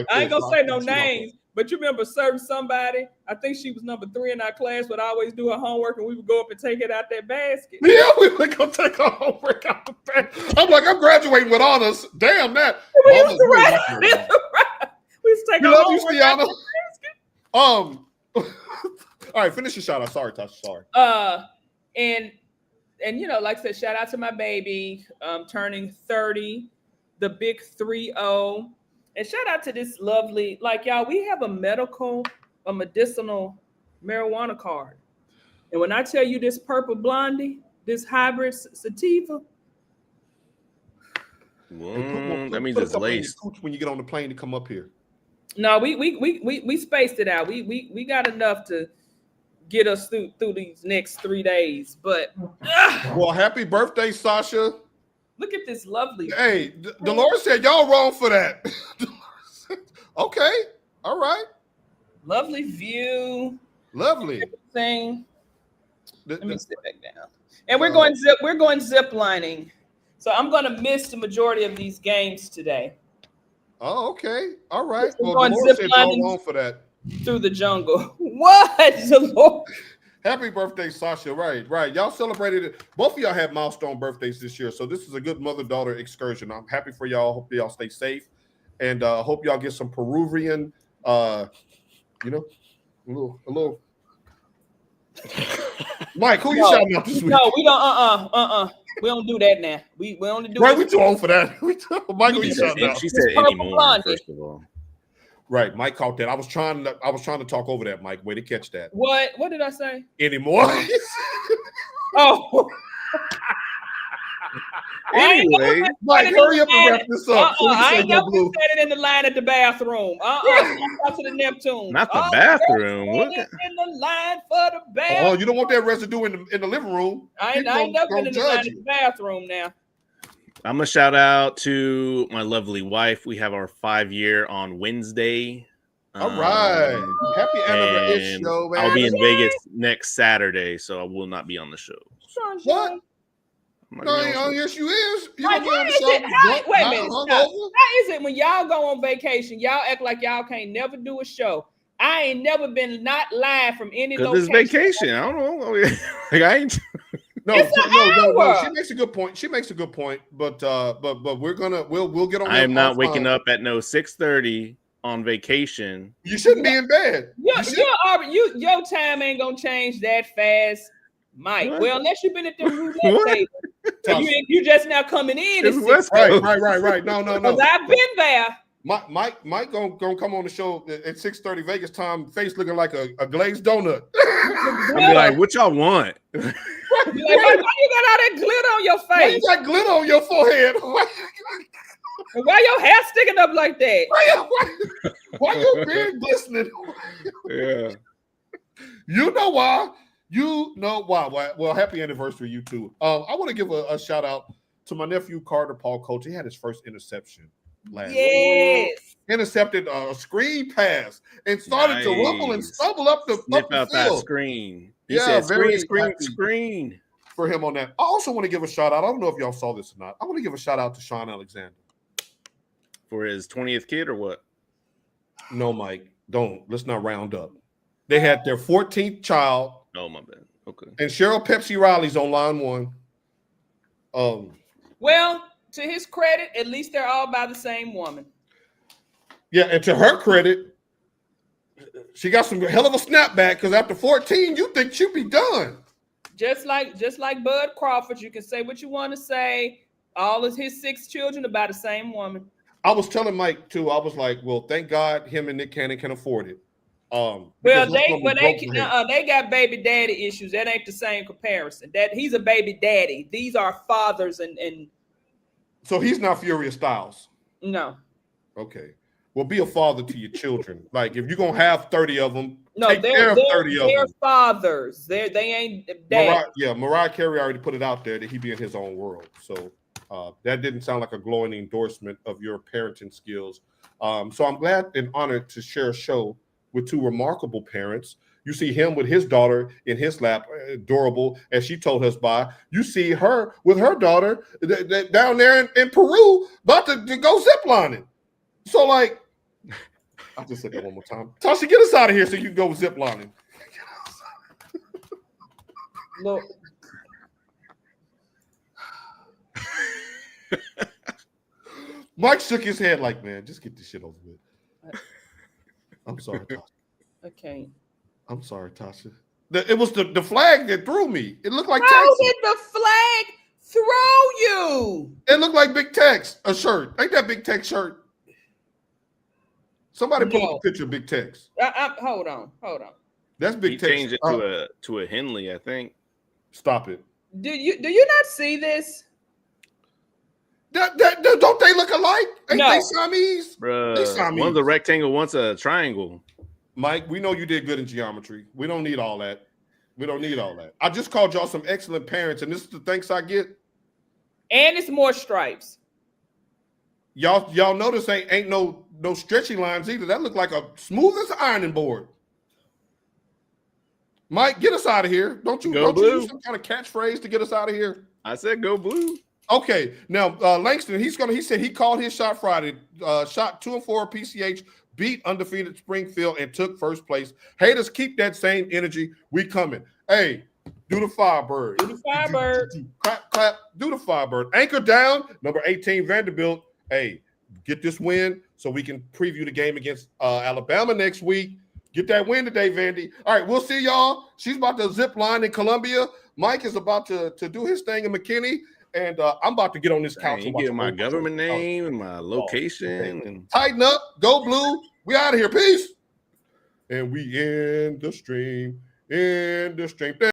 I ain't gonna say no names, but you remember certain somebody. I think she was number 3 in our class, would always do her homework, and we would go up and take it out that basket. Yeah, we would go take her homework out the basket. I'm like, I'm graduating with honors. Damn that. We used to take her homework out the basket. All right, finish your shout out. Sorry, Tasha. Sorry. And you know, like I said, shout out to my baby turning 30, the big 3-0. And shout out to this lovely, like y'all, we have a medicinal marijuana card. And when I tell you this purple blondie, this hybrid sativa. That means it's laced. When you get on the plane to come up here. No, we spaced it out. We got enough to get us through these next 3 days. But well, happy birthday, Sasha. Look at this lovely. Hey, Dolores said y'all wrong for that. Okay, all right. Lovely view. Lovely. Everything. Let me sit back down. And we're going zip lining. So I'm going to miss the majority of these games today. Oh, okay. All right. We're well, going zip lining wrong for that. Through the jungle. What? Dolores? Happy birthday, Sasha. Right. Y'all celebrated it. Both of y'all had milestone birthdays this year. So this is a good mother-daughter excursion. I'm happy for y'all. Hope y'all stay safe. And hope y'all get some Peruvian, a little. Mike, who you shouting out this week? No, we don't. We don't do that now. We only do. Right, we too old for that. Mike, who you shouting out? She said anymore. First of all. Right, Mike caught that. I was trying to talk over that, Mike. Way to catch that. What did I say? Anymore? Oh. Anyway, Mike, hurry up and wrap this up. So we can I say ain't Go never Blue. said it in the line at the bathroom. Out to the Neptune. not the bathroom. What? What? In the line for the bathroom. Oh, you don't want that residue in the living room. I ain't People never been gonna in the line judge at the you. bathroom now. I'm gonna shout out to my lovely wife. We have our 5-year on Wednesday. All right. Happy anniversary, And show, man. I'll be in Vegas next Saturday, so I will not be on the show. What? I'm not No, gonna be on the show. yes, you is. You Like, gonna be on the how show? is it? How, wait a minute. Hungover? Stop. How is it when y'all go on vacation, y'all act like y'all can't never do a show? I ain't never been not live from any Because location. it's vacation. I don't know. Like I ain't. No, It's an no. hour. She makes a good point. But we'll get on. I am not offline. waking up at 6:30 on vacation. You shouldn't be in bed. Your time ain't gonna change that fast, Mike. What? Well, unless you've been at the roulette What? table. And you just now coming in. It's At West 6:30. Coast. Right. No. Because I've been there. Mike gonna come on the show at 6:30 Vegas time, face looking like a glazed donut. I'll be like, what y'all want? Like, why you got all that glitter on your Why you face? got glitter on your forehead? And why your hair sticking up like that? Why your beard glistening? Yeah. You know why? Well, happy anniversary, you too. I want to give a shout out to my nephew Carter Paul Coach. He had his first interception last week. Yes. Intercepted a screen pass and started to rumble and Nice. stumble up the Sniff up the out that field. screen. He Yeah, said, very screen. happy for him on that. I also want to give a shout out. I don't know if y'all saw this or not. I want to give a shout out to Sean Alexander. For his 20th kid or what? No, Mike, don't. Let's not round up. They had their 14th child, Oh, my bad. Okay. and Cheryl Pepsi Riley's on line one. Well, to his credit, at least they're all by the same woman. Yeah, and to her credit, she got some hell of a snapback because after 14, you think she'll be done. Just like Bud Crawford, you can say what you want to say. All of his 6 children are by the same woman. I was telling Mike too. I was like, "Well, thank God, him and Nick Cannon can afford it." Well, because they got baby daddy issues. That ain't the same comparison. That he's a baby daddy. These are fathers and so he's not Furious Styles. no. Okay. Well, be a father to your children. Like if you're gonna have 30 of them, No, take care of 30 of they're them. fathers. They ain't dad. Mariah Carey already put it out there that he be in his own world. So that didn't sound like a glowing endorsement of your parenting skills. So I'm glad and honored to share a show with 2 remarkable parents. You see him with his daughter in his lap, adorable, as she told us by. You see her with her daughter down there in Peru, about to go ziplining. So, like, I'll just say that one more time. Tasha, get us out of here so you can go ziplining. Look, Mike shook his head like, man, just get this shit over with. I'm sorry, Tasha. I can't. I'm sorry, Tasha. It was the flag that threw me. It looked like How Texas. did the flag throw you? It looked like Big Tex, a shirt. Ain't that Big Tex shirt? Somebody pull up a picture of Big Tex. Hold on. That's He Big Tex. changed it to a Henley, I think. Stop it. Do you not see this? Don't they look alike? Ain't No. they Siamese? Bruh, They Siamese. one's a rectangle, one's a triangle. Mike, we know you did good in geometry. We don't need all that. I just called y'all some excellent parents, and this is the thanks I get. And it's more stripes. Y'all notice ain't no stretchy lines either. That look like a smooth as an ironing board. Mike, get us out of here. Don't you use some kind of catchphrase to get us out of here? I said go blue. Okay, now Langston, he said he called his shot Friday, shot 2 and 4 PCH, beat undefeated Springfield, and took first place. Haters, keep that same energy. We coming. Hey, do the Firebird. Do the Firebird. Clap. Do the Firebird. Anchor down. Number 18 Vanderbilt. Hey, get this win so we can preview the game against Alabama next week. Get that win today, Vandy. All right, we'll see y'all. She's about to zip line in Columbia. Mike is about to do his thing in McKinney. And I'm about to get on this couch. You get my government name and my location. And tighten up. Go blue. We out of here. Peace. And we end the stream.